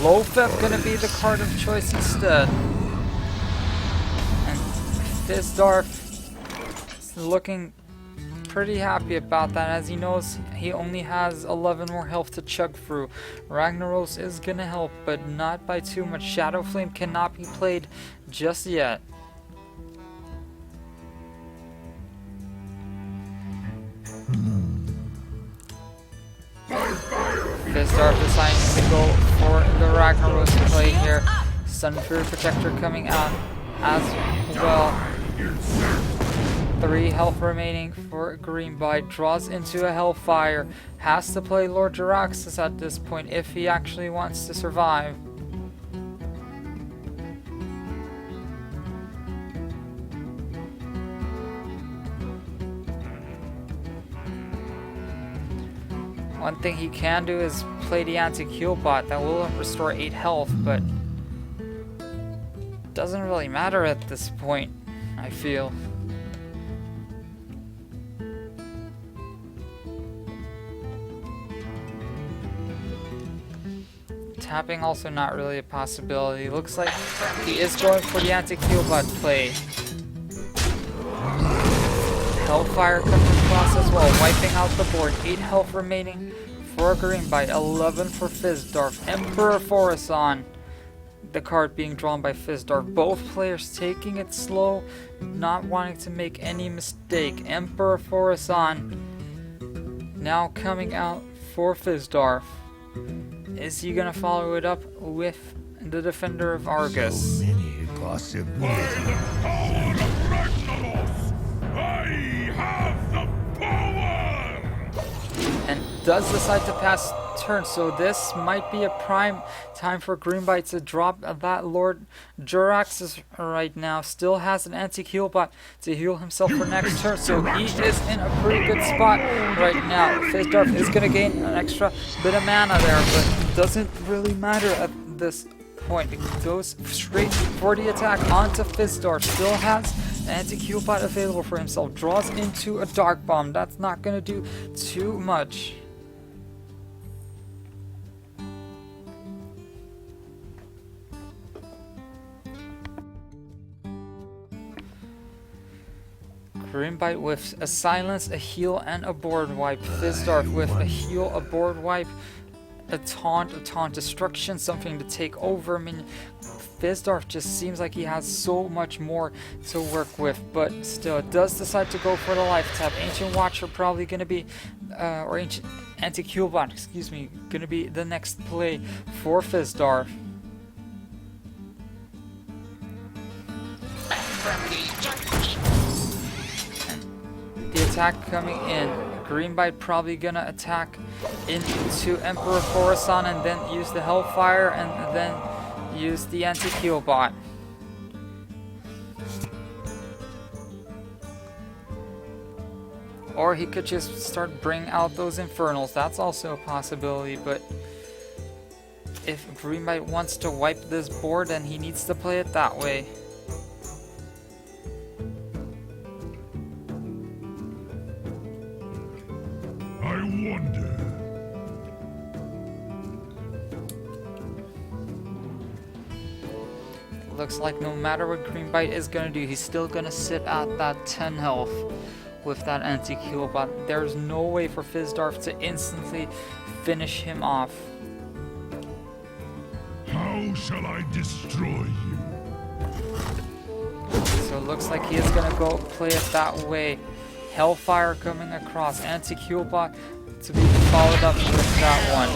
Lofab gonna be the card of choice instead. And Fizdarth He's looking pretty happy about that, as he knows he only has 11 more health to chug through. Ragnaros is gonna help, but not by too much. Shadow Flame cannot be played just yet. Fizdarth deciding to go for the Ragnaros play here. Sunfury Protector coming out as well. 3 health remaining for Greanbyte. Draws into a Hellfire. Has to play Lord Jaraxxus at this point if he actually wants to survive. One thing he can do is play the anti-heal bot. That will restore 8 health, but doesn't really matter at this point, I feel. Tapping also not really a possibility. Looks like he is going for the anti-heal bot play. Hellfire comes across as well, wiping out the board. 8 health remaining for Greanbyte, 11 for Fizdarth. Emperor Forasan, the card being drawn by Fizdarth. Both players taking it slow, not wanting to make any mistake. Emperor Forasan now coming out for Fizdarth. Is he gonna follow it up with the Defender of Argus? Many possibilities. I have the power! And does decide to pass turn, so this might be a prime time for Greanbyte to drop that Lord Jaraxxus right now. Still has an anti-heal bot to heal himself for next turn, so he is in a pretty good spot right now. Fizdarth is going to gain an extra bit of mana there, but doesn't really matter at this point. It goes straight for the attack onto Fizdarth. Still has an anti-heal bot available for himself. Draws into a Dark Bomb. That's not going to do too much. Greanbyte with a silence, a heal, and a board wipe. Fizdarth with a heal, a board wipe, a taunt destruction, something to take over. I mean, Fizdarth just seems like he has so much more to work with, but still does decide to go for the life tap. Ancient Watcher probably going to be, or Ancient Anti-Heal Bot, excuse me, going to be the next play for Fizdarth. The attack coming in. Greanbyte probably gonna attack into Emperor Forasan and then use the Hellfire and then use the anti-heal bot. Or he could just start bringing out those Infernals. That's also a possibility, but if Greanbyte wants to wipe this board, then he needs to play it that way. I wonder. Looks like no matter what Greanbyte is gonna do, he's still gonna sit at that 10 health with that anti-heal bot. There's no way for Fizdarth to instantly finish him off. How shall I destroy you? So it looks like he is gonna go play it that way. Hellfire coming across, anti-heal bot to be followed up with that one.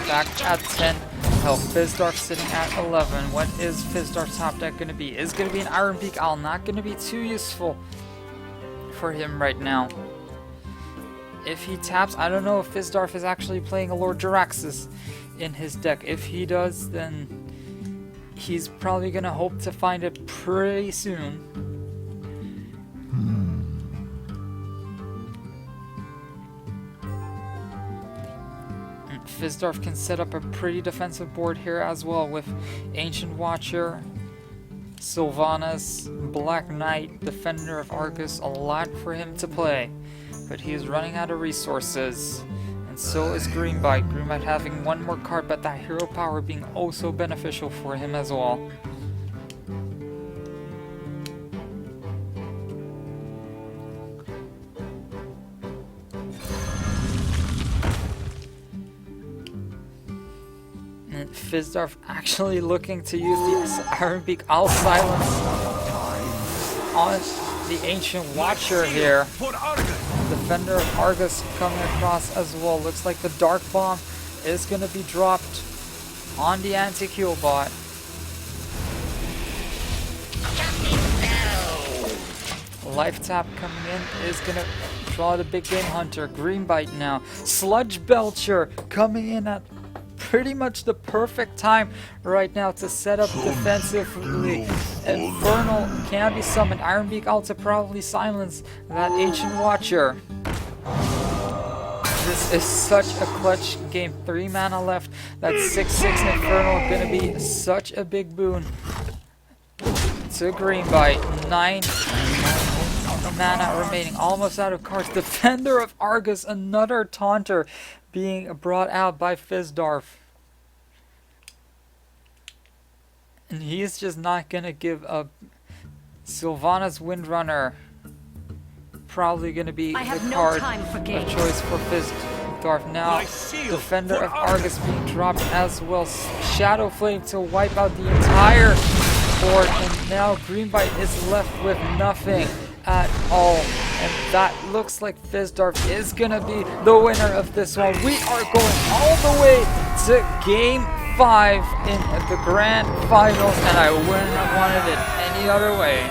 Back at 10 health. Fizdarth sitting at 11. What is Fizdarth's top deck gonna be? Is gonna be an Iron Beak Owl. Not gonna be too useful for him right now. If he taps, I don't know if Fizdarth is actually playing a Lord Jaraxxus in his deck. If he does, then he's probably gonna hope to find it pretty soon. Fizdarth can set up a pretty defensive board here as well with Ancient Watcher, Sylvanas, Black Knight, Defender of Argus, a lot for him to play. But he is running out of resources, and so is Greanbyte. Greanbyte having one more card, but that hero power being oh so beneficial for him as well. Fizdarth actually looking to use the Iron Beak Owl Silence on the Ancient Watcher here. For Argus. Defender of Argus coming across as well. Looks like the Dark Bomb is going to be dropped on the anti-Heal bot. Life Tap coming in is going to draw the Big Game Hunter. Greanbyte now. Sludge Belcher coming in at pretty much the perfect time right now to set up defensively. Infernal can be summoned. Iron Beak Owl to probably silence that Ancient Watcher. This is such a clutch game. 3 mana left. That 6/6 Infernal gonna be such a big boon to Greanbyte. 9 mana remaining. Almost out of cards. Defender of Argus, another taunter being brought out by Fizdarth. And he's just not gonna give up. Sylvana's Windrunner probably gonna be I have the no card time for of games. choice for Fizdarth. Now, My shield Defender for of Argus being dropped as well. Shadow Flame to wipe out the entire board, and now Greanbyte is left with nothing at all. And that looks like Fizdarth is gonna be the winner of this one. We are going all the way to Game 5 in the Grand Finals, and I wouldn't have wanted it any other way.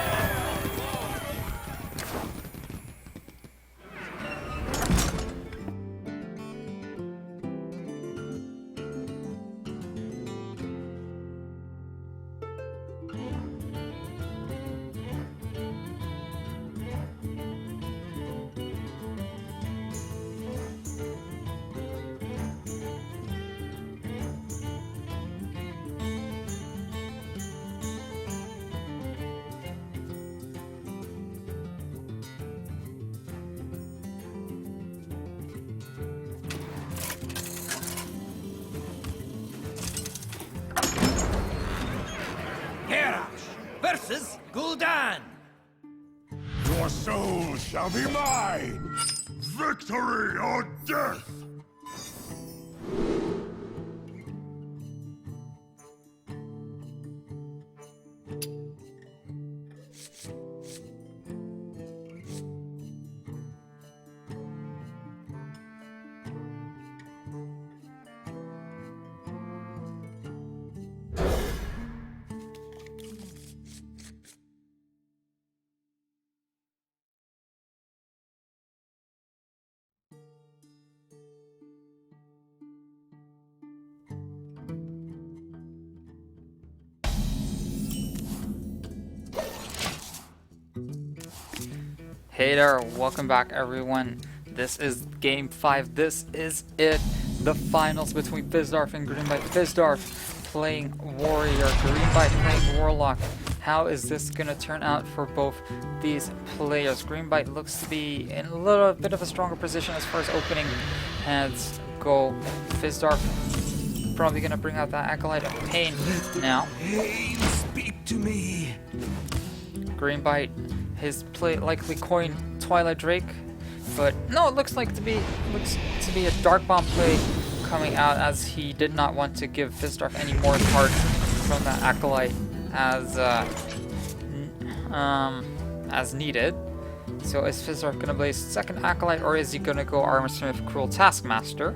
Garrosh versus Gul'dan. Your soul shall be mine! Victory or death! Hey there, welcome back everyone. This is Game 5. This is it. The finals between Fizdarth and Greanbyte. Fizdarth playing Warrior, Greanbyte playing Warlock. How is this going to turn out for both these players? Greanbyte looks to be in a little bit of a stronger position as far as opening hands go. Fizdarth probably going to bring out that Acolyte of Pain now. Pain, speak to me. Greanbyte, his play likely coin Twilight Drake, but no, it looks to be a Dark Bomb play coming out, as he did not want to give Fizdarth any more cards from that Acolyte as needed. So is Fizdarth gonna play second Acolyte, or is he gonna go Armorsmith Cruel Taskmaster,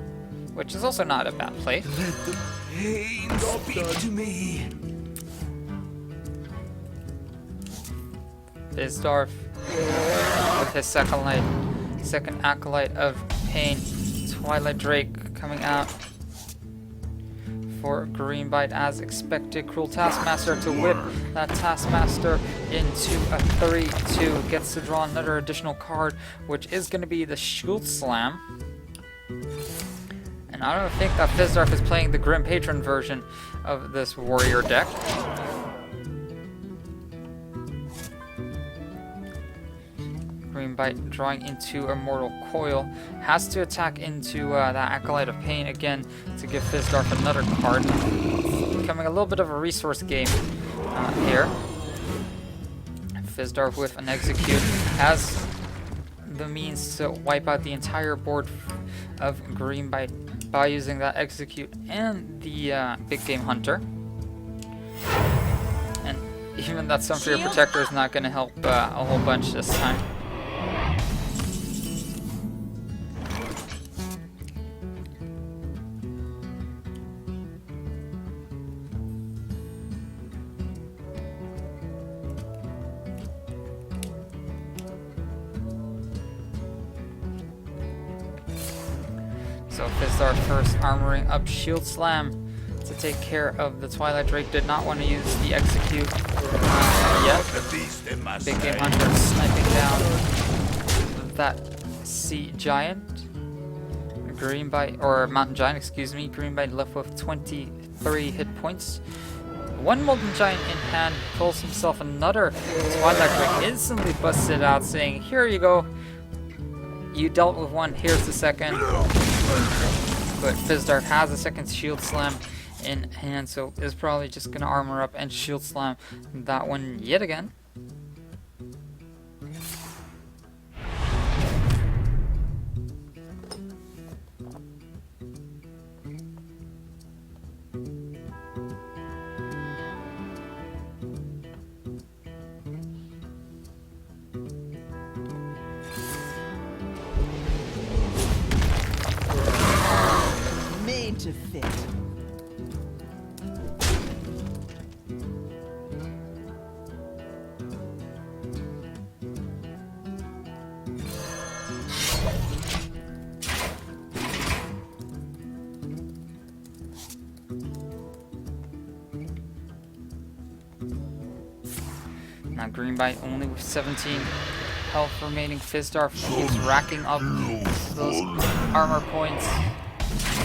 which is also not a bad play. Let the pain speak to me. Fizdarth with his second Acolyte of Pain, Twilight Drake coming out for Greanbyte as expected. Cruel Taskmaster to whip that Taskmaster into a 3/2. Gets to draw another additional card, which is going to be the Shield Slam. And I don't think that Fizdarth is playing the Grim Patron version of this Warrior deck. Greanbyte drawing into Immortal Coil, has to attack into that Acolyte of Pain again to give Fizdarth another card. It's becoming a little bit of a resource game here. Fizdarth with an Execute has the means to wipe out the entire board of Greanbyte by using that execute and the big game hunter. And even that Sunfear Protector is not going to help a whole bunch this time. So Fizdarth first armoring up Shield Slam to take care of the Twilight Drake. Did not want to use the execute yet. Big Game Hunter sniping down that Sea Giant. Greanbyte, or Mountain Giant, excuse me. Greanbyte left with 23 hit points. One Molten Giant in hand, pulls himself another Twilight Drake, instantly busts it out saying, here you go. You dealt with one, here's the second. But Fizdarth has a second Shield Slam in hand, so is probably just gonna armor up and Shield Slam that one yet again. Made to fit. Now Greanbyte only with 17 health remaining. Fizdarth keeps racking up those armor points.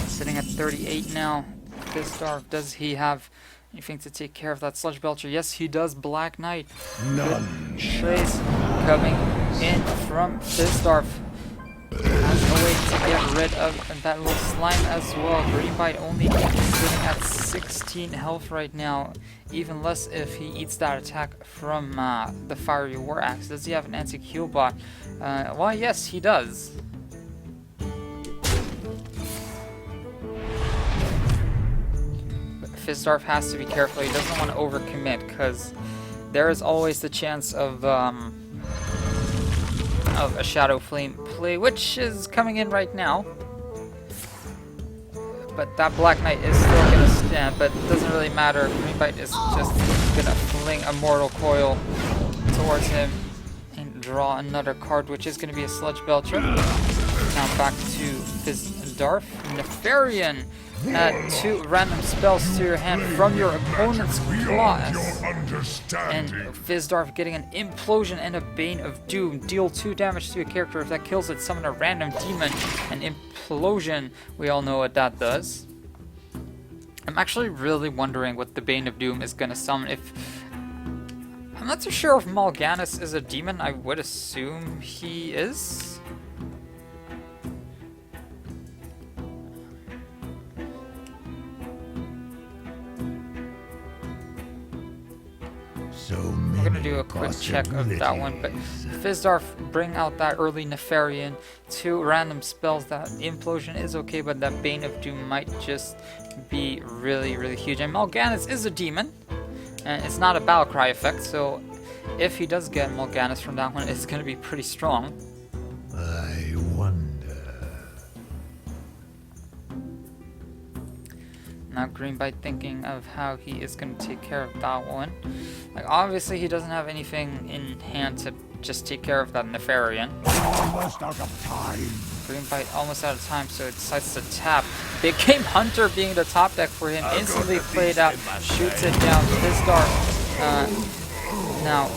Sitting at 38 now. Fizdarth, does he have anything to take care of that Sludge Belcher? Yes, he does. Black Knight. None. Trace coming in from Fizdarth. As a way to get rid of that little slime as well. Greanbyte only sitting at 16 health right now. Even less if he eats that attack from the Fiery War Axe. Does he have an anti-heal bot? Well, yes, he does. Fizdarth has to be careful. He doesn't want to overcommit because there is always the chance of a Shadow Flame play, which is coming in right now. But that Black Knight is still going to stand, but it doesn't really matter. Greanbyte is just going to fling a Mortal Coil towards him and draw another card, which is going to be a Sludge Belcher. Now back to Fizdarth. Nefarian. Add 2 random spells to your hand from your opponent's claws. And Fizdarth getting an Implosion and a Bane of Doom. Deal 2 damage to a character. If that kills it, summon a random demon. An Implosion, we all know what that does. I'm actually really wondering what the Bane of Doom is going to summon. I'm not too sure if Mal'Ganis is a demon. I would assume he is. We're gonna do a quick check of that one, but Fizdarth bring out that early Nefarian, 2 random spells. That Implosion is okay, but that Bane of Doom might just be really, really huge. And Mal'Ganis is a demon, and it's not a Battlecry effect, so if he does get Mal'Ganis from that one, it's gonna be pretty strong. I wonder. Now Greanbyte thinking of how he is going to take care of that one. Like, obviously he doesn't have anything in hand to just take care of that Nefarian. Almost out of time. Greanbyte almost out of time, so it decides to tap. Big Game Hunter being the top deck for him, instantly played out, shoots it down. Fizdarth, now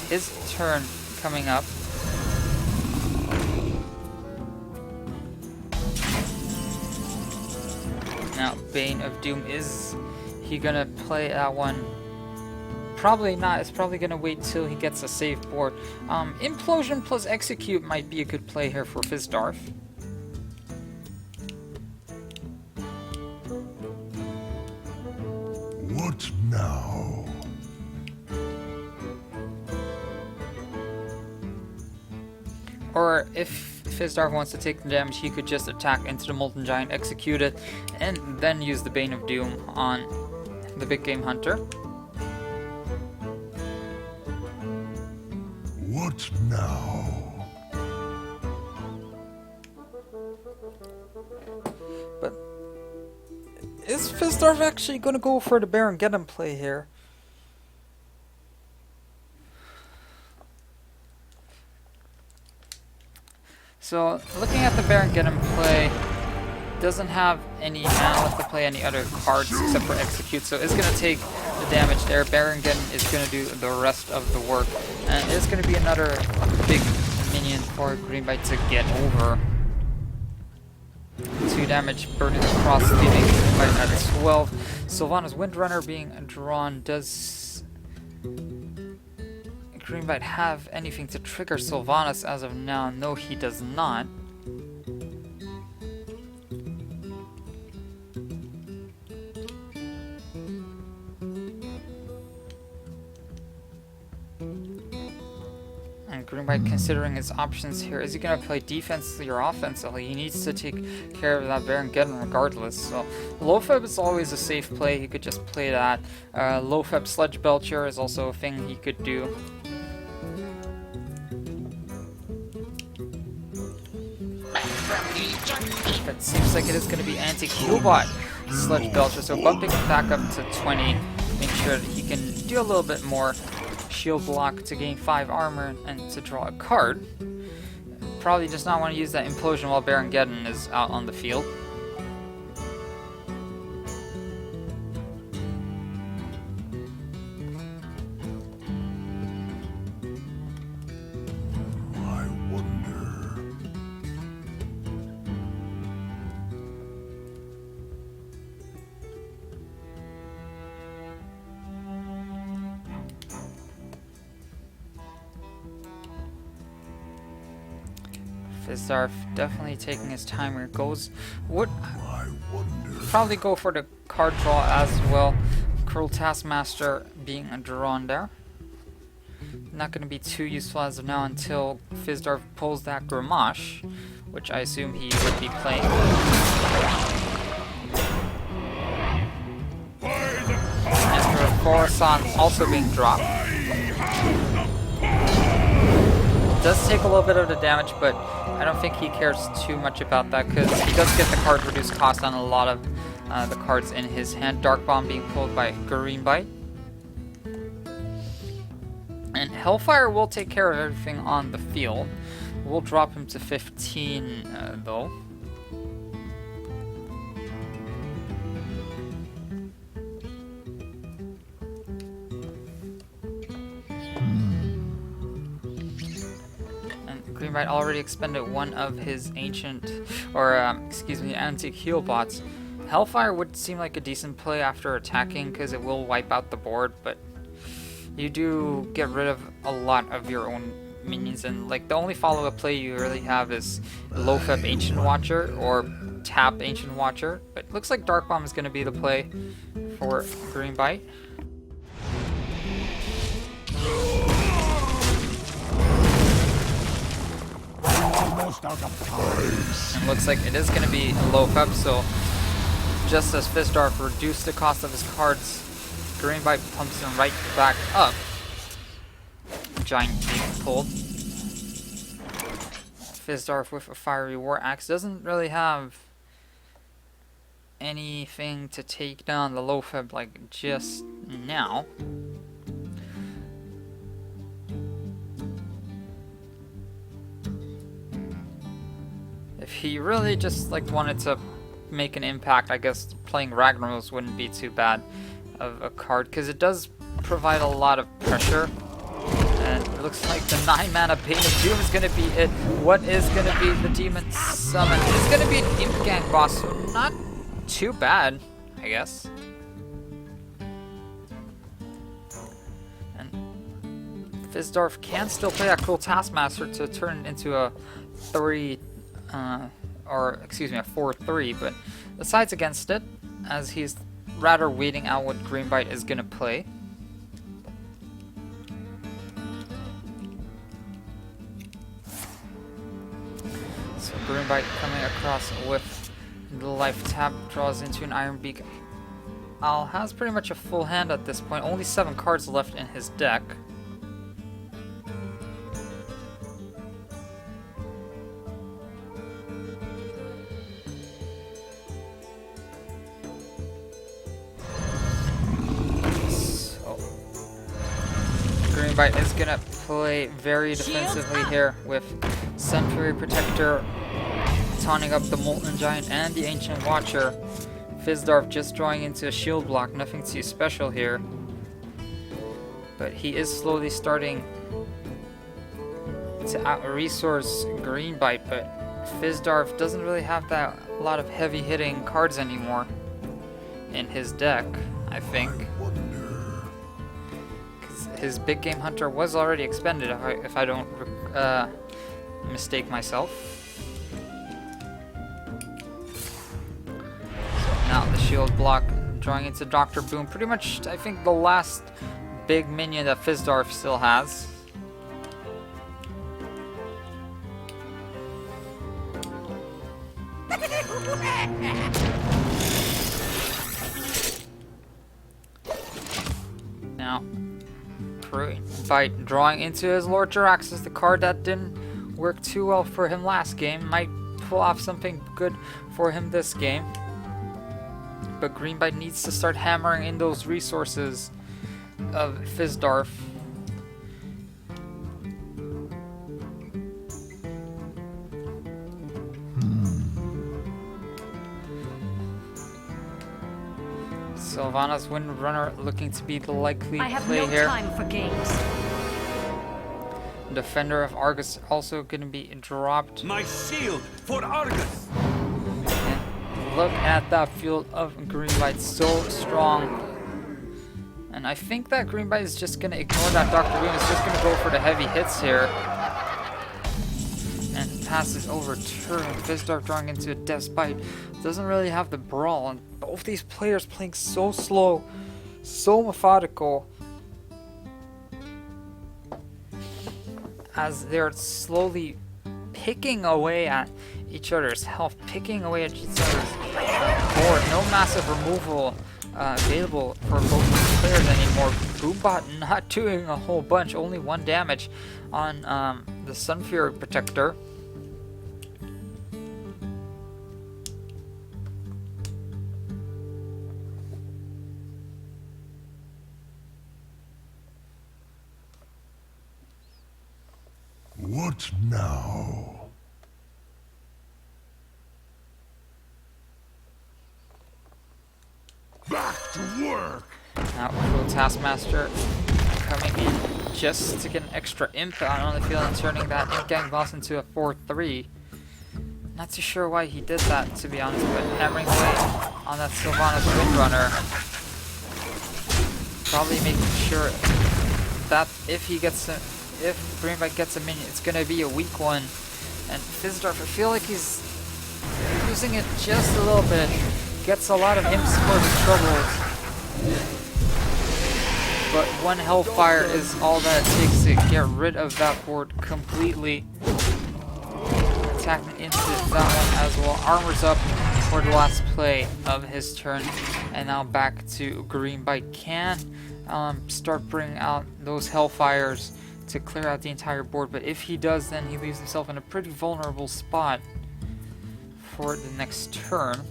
his turn coming up. Now, Bane of Doom, is he gonna play that one? Probably not. It's probably gonna wait till he gets a save board. Implosion plus Execute might be a good play here for Fizdarth. What now? Or if Fizdarth wants to take the damage, he could just attack into the Molten Giant, execute it, and then use the Bane of Doom on the Big Game Hunter. What now? But is Fizdarth actually going to go for the Baron Geddon play here? So, looking at the Baron Geddon play, doesn't have any mana left to play any other cards except for execute, so it's going to take the damage there. Baron Geddon is going to do the rest of the work, and it's going to be another big minion for Greanbyte to get over. 2 damage burning across, leaving Greanbyte at 12. Sylvanas Windrunner being drawn. Does Greanbyte have anything to trigger Sylvanas as of now? No, he does not. And Greanbyte, considering his options here, is he going to play defensively or offensively? He needs to take care of that Baron Geddon regardless. So Low-Feb is always a safe play. He could just play that. Low-Feb Sludge Belcher is also a thing he could do. It seems like it is going to be anti-Healbot Sludge Belcher, so bumping it back up to 20, make sure that he can do a little bit more shield block to gain 5 armor and to draw a card. Probably does not want to use that Implosion while Baron Geddon is out on the field. I wonder. Fizdarth definitely taking his time where it goes. Would I wonder. probably go for the card draw as well. Cruel Taskmaster being drawn there. Not going to be too useful as of now until Fizdarth pulls that Grimash, which I assume he would be playing. Emperor Khorasan also being dropped. Does take a little bit of the damage, but I don't think he cares too much about that because he does get the card reduced cost on a lot of the cards in his hand. Dark Bomb being pulled by Greanbyte. And Hellfire will take care of everything on the field. We'll drop him to 15 though. Greanbyte already expended one of his ancient, or excuse me, antique heal bots. Hellfire would seem like a decent play after attacking because it will wipe out the board, but you do get rid of a lot of your own minions, and like the only follow-up play you really have is Low-Feb Ancient Watcher or tap Ancient Watcher. But looks like Dark Bomb is going to be the play for Greanbyte. And looks like it is going to be a Low-Feb, so just as Fizdarth reduced the cost of his cards, Greanbyte pumps him right back up. Giant being pulled. Fizdarth with a Fiery War Axe doesn't really have anything to take down the Low-Feb like just now. If he really just like wanted to make an impact, I guess playing Ragnaros wouldn't be too bad of a card, because it does provide a lot of pressure. And it looks like the 9 mana Bane of Doom is going to be it. What is going to be the Demon Summon? It's going to be an Imp Gang boss, so not too bad, I guess. And Fizdarth can still play that Cruel Taskmaster to turn it into a 4-3, but decides against it, as he's rather waiting out what Greanbyte is going to play. So Greanbyte coming across with the life tap, draws into an Iron Beak. Al has pretty much a full hand at this point, only 7 cards left in his deck. So Greanbyte is gonna play very defensively here with Sun Fury Protector, taunting up the Molten Giant and the Ancient Watcher. Fizdarth just drawing into a shield block, nothing too special here. But he is slowly starting to out-resource Greanbyte, but Fizdarth doesn't really have that lot of heavy-hitting cards anymore in his deck, I think. Because his Big Game Hunter was already expended, if I don't mistake myself. Now the shield block, drawing into Dr. Boom. Pretty much, I think, the last big minion that Fizdarth still has. Now, Greanbyte drawing into his Lord Jiraxis, the card that didn't work too well for him last game. Might pull off something good for him this game. But Greanbyte needs to start hammering in those resources of Fizdarth. Sylvanas Windrunner looking to be the likely I have play no here. time for games. Defender of Argus also going to be dropped. My shield for Argus. And look at that field of Greanbyte, so strong. And I think that Greanbyte is just going to ignore that Dr. Boom. Is just going to go for the heavy hits here. And passes over turn. Fizdarth drawing into a Death's Bite. Doesn't really have the brawl. And both these players playing so slow, so methodical. As they're slowly picking away at each other's health, picking away at each other's board. No massive removal available for both these players anymore. Boombot not doing a whole bunch, only 1 damage on the Sun Fury Protector. What now? Back to work! Now, Cruel Taskmaster coming in just to get an extra imp. I only feel in turning that Imp Gang boss into a 4-3. Not too sure why he did that, to be honest, but hammering away on that Sylvanas Windrunner. Probably making sure that if Greanbyte gets a minion, it's gonna be a weak one. And Fizdarth, I feel like he's using it just a little bit. Gets a lot of imps for his troubles. But 1 Hellfire is all that it takes to get rid of that board completely. Attacking into that one as well. Armors up for the last play of his turn. And now back to Greanbyte. Can start bringing out those Hellfires to clear out the entire board. But if he does, then he leaves himself in a pretty vulnerable spot for the next turn.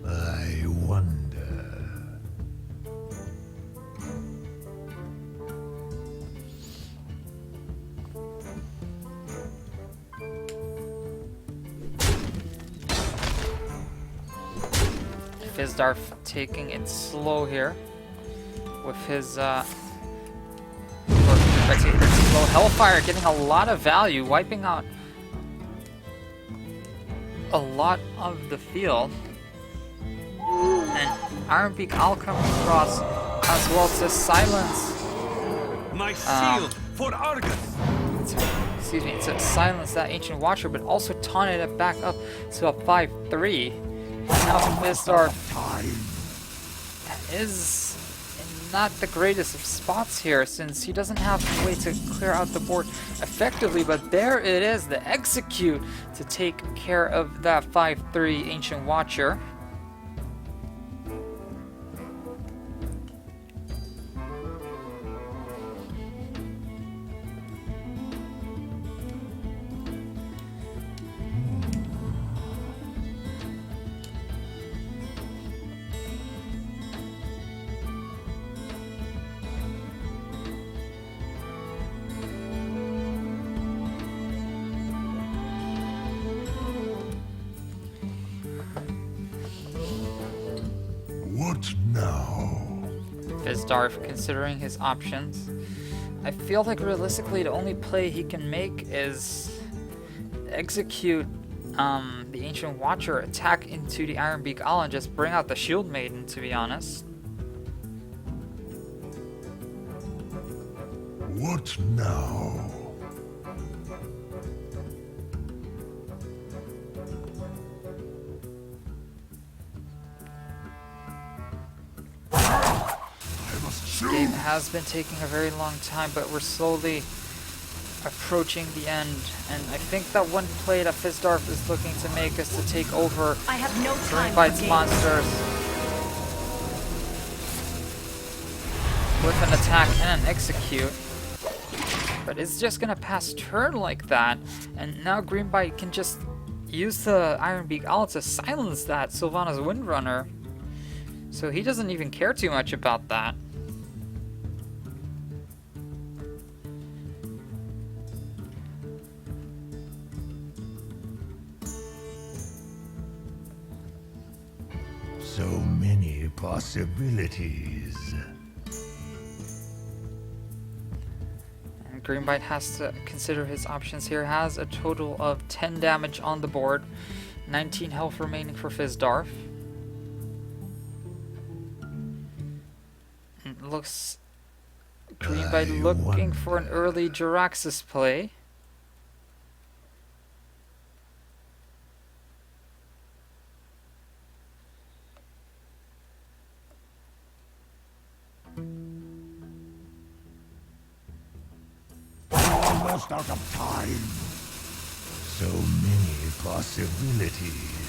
I wonder. Fizdarth taking it slow here with his slow Hellfire, getting a lot of value, wiping out a lot of the field. And Iron Beak Owl coming across as well to silence. My shield for Argus. To silence that Ancient Watcher, but also taunted it back up to a 5-3. Now Fizdarth is in not the greatest of spots here, since he doesn't have a way to clear out the board effectively, but there it is, the execute to take care of that 5-3 Ancient Watcher. What now? Fizdarth, considering his options, I feel like realistically the only play he can make is execute the Ancient Watcher, attack into the Ironbeak Owl, and just bring out the Shield Maiden, to be honest. What now? This game has been taking a very long time, but we're slowly approaching the end, and I think that one play that Fizdarth is looking to make is to take over I have no time Greanbyte's for games. monsters with an attack and an execute. But it's just gonna pass turn like that, and now Greanbyte can just use the Ironbeak Owl to silence that Sylvanas Windrunner. So he doesn't even care too much about that. So many possibilities. And Greanbyte has to consider his options here. Has a total of 10 damage on the board, 19 health remaining for Fizdarth. And it looks Greanbyte looking for an early Jiraxis play. Almost out of time. So many possibilities.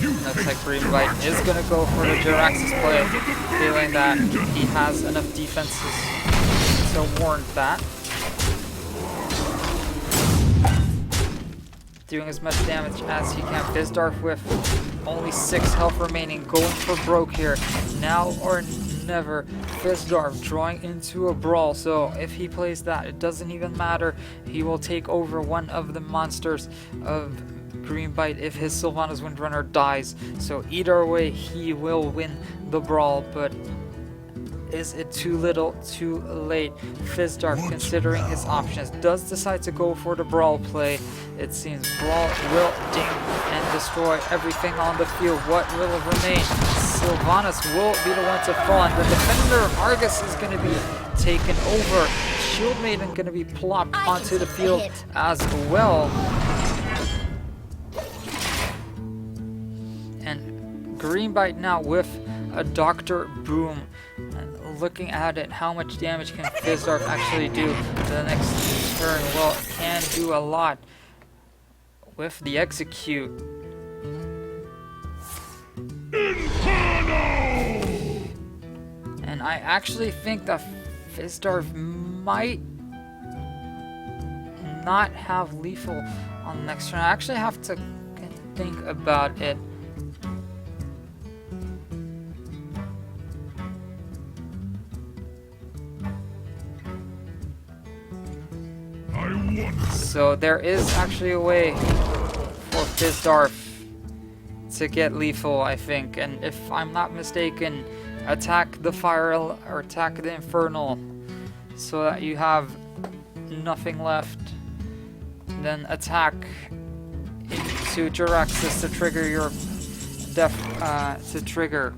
Looks like Greanbyte is going to go for the Jiraxis play, feeling that he has enough defenses to warrant that. Doing as much damage as he can. Fizdarth with only 6 health remaining, going for broke here. Now or never. Fizdarth drawing into a brawl, so if he plays that, it doesn't even matter. He will take over one of the monsters of Greanbyte if his Sylvanas Windrunner dies. So either way, he will win the brawl, but is it too little, too late? Fizdarth, considering his options, does decide to go for the brawl play. It seems brawl will ding and destroy everything on the field. What will remain? Sylvanas will be the one to fall, and the defender Argus is going to be taken over. Shield Maiden going to be plopped onto the field as well. And Greanbyte now with a Dr. Boom. And looking at it, how much damage can Fizdarth actually do the next turn? Well, it can do a lot with the execute. And I actually think that Fizdarth might not have lethal on the next turn. I actually have to think about it. So there is actually a way for Fizdarth to get lethal, I think, and if I'm not mistaken, attack the fire or attack the infernal so that you have nothing left, then attack into Jiraxis to trigger your death to trigger.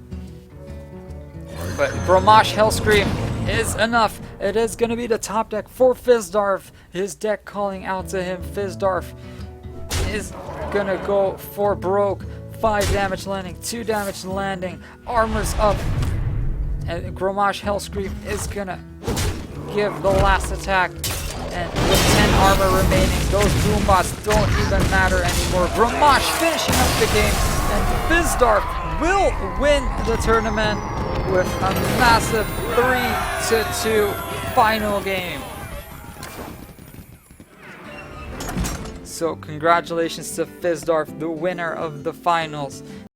But Bromash Hellscream is enough. It is going to be the top deck for Fizdarth. His deck calling out to him. Fizdarth is gonna go for broke. 5 damage landing, 2 damage landing, armor's up, and Grommash Hellscream is gonna give the last attack, and with 10 armor remaining, those boombots don't even matter anymore. Grommash finishing up the game, and Fizdarth will win the tournament with a massive 3-2 final game. So congratulations to Fizdarth, the winner of the finals.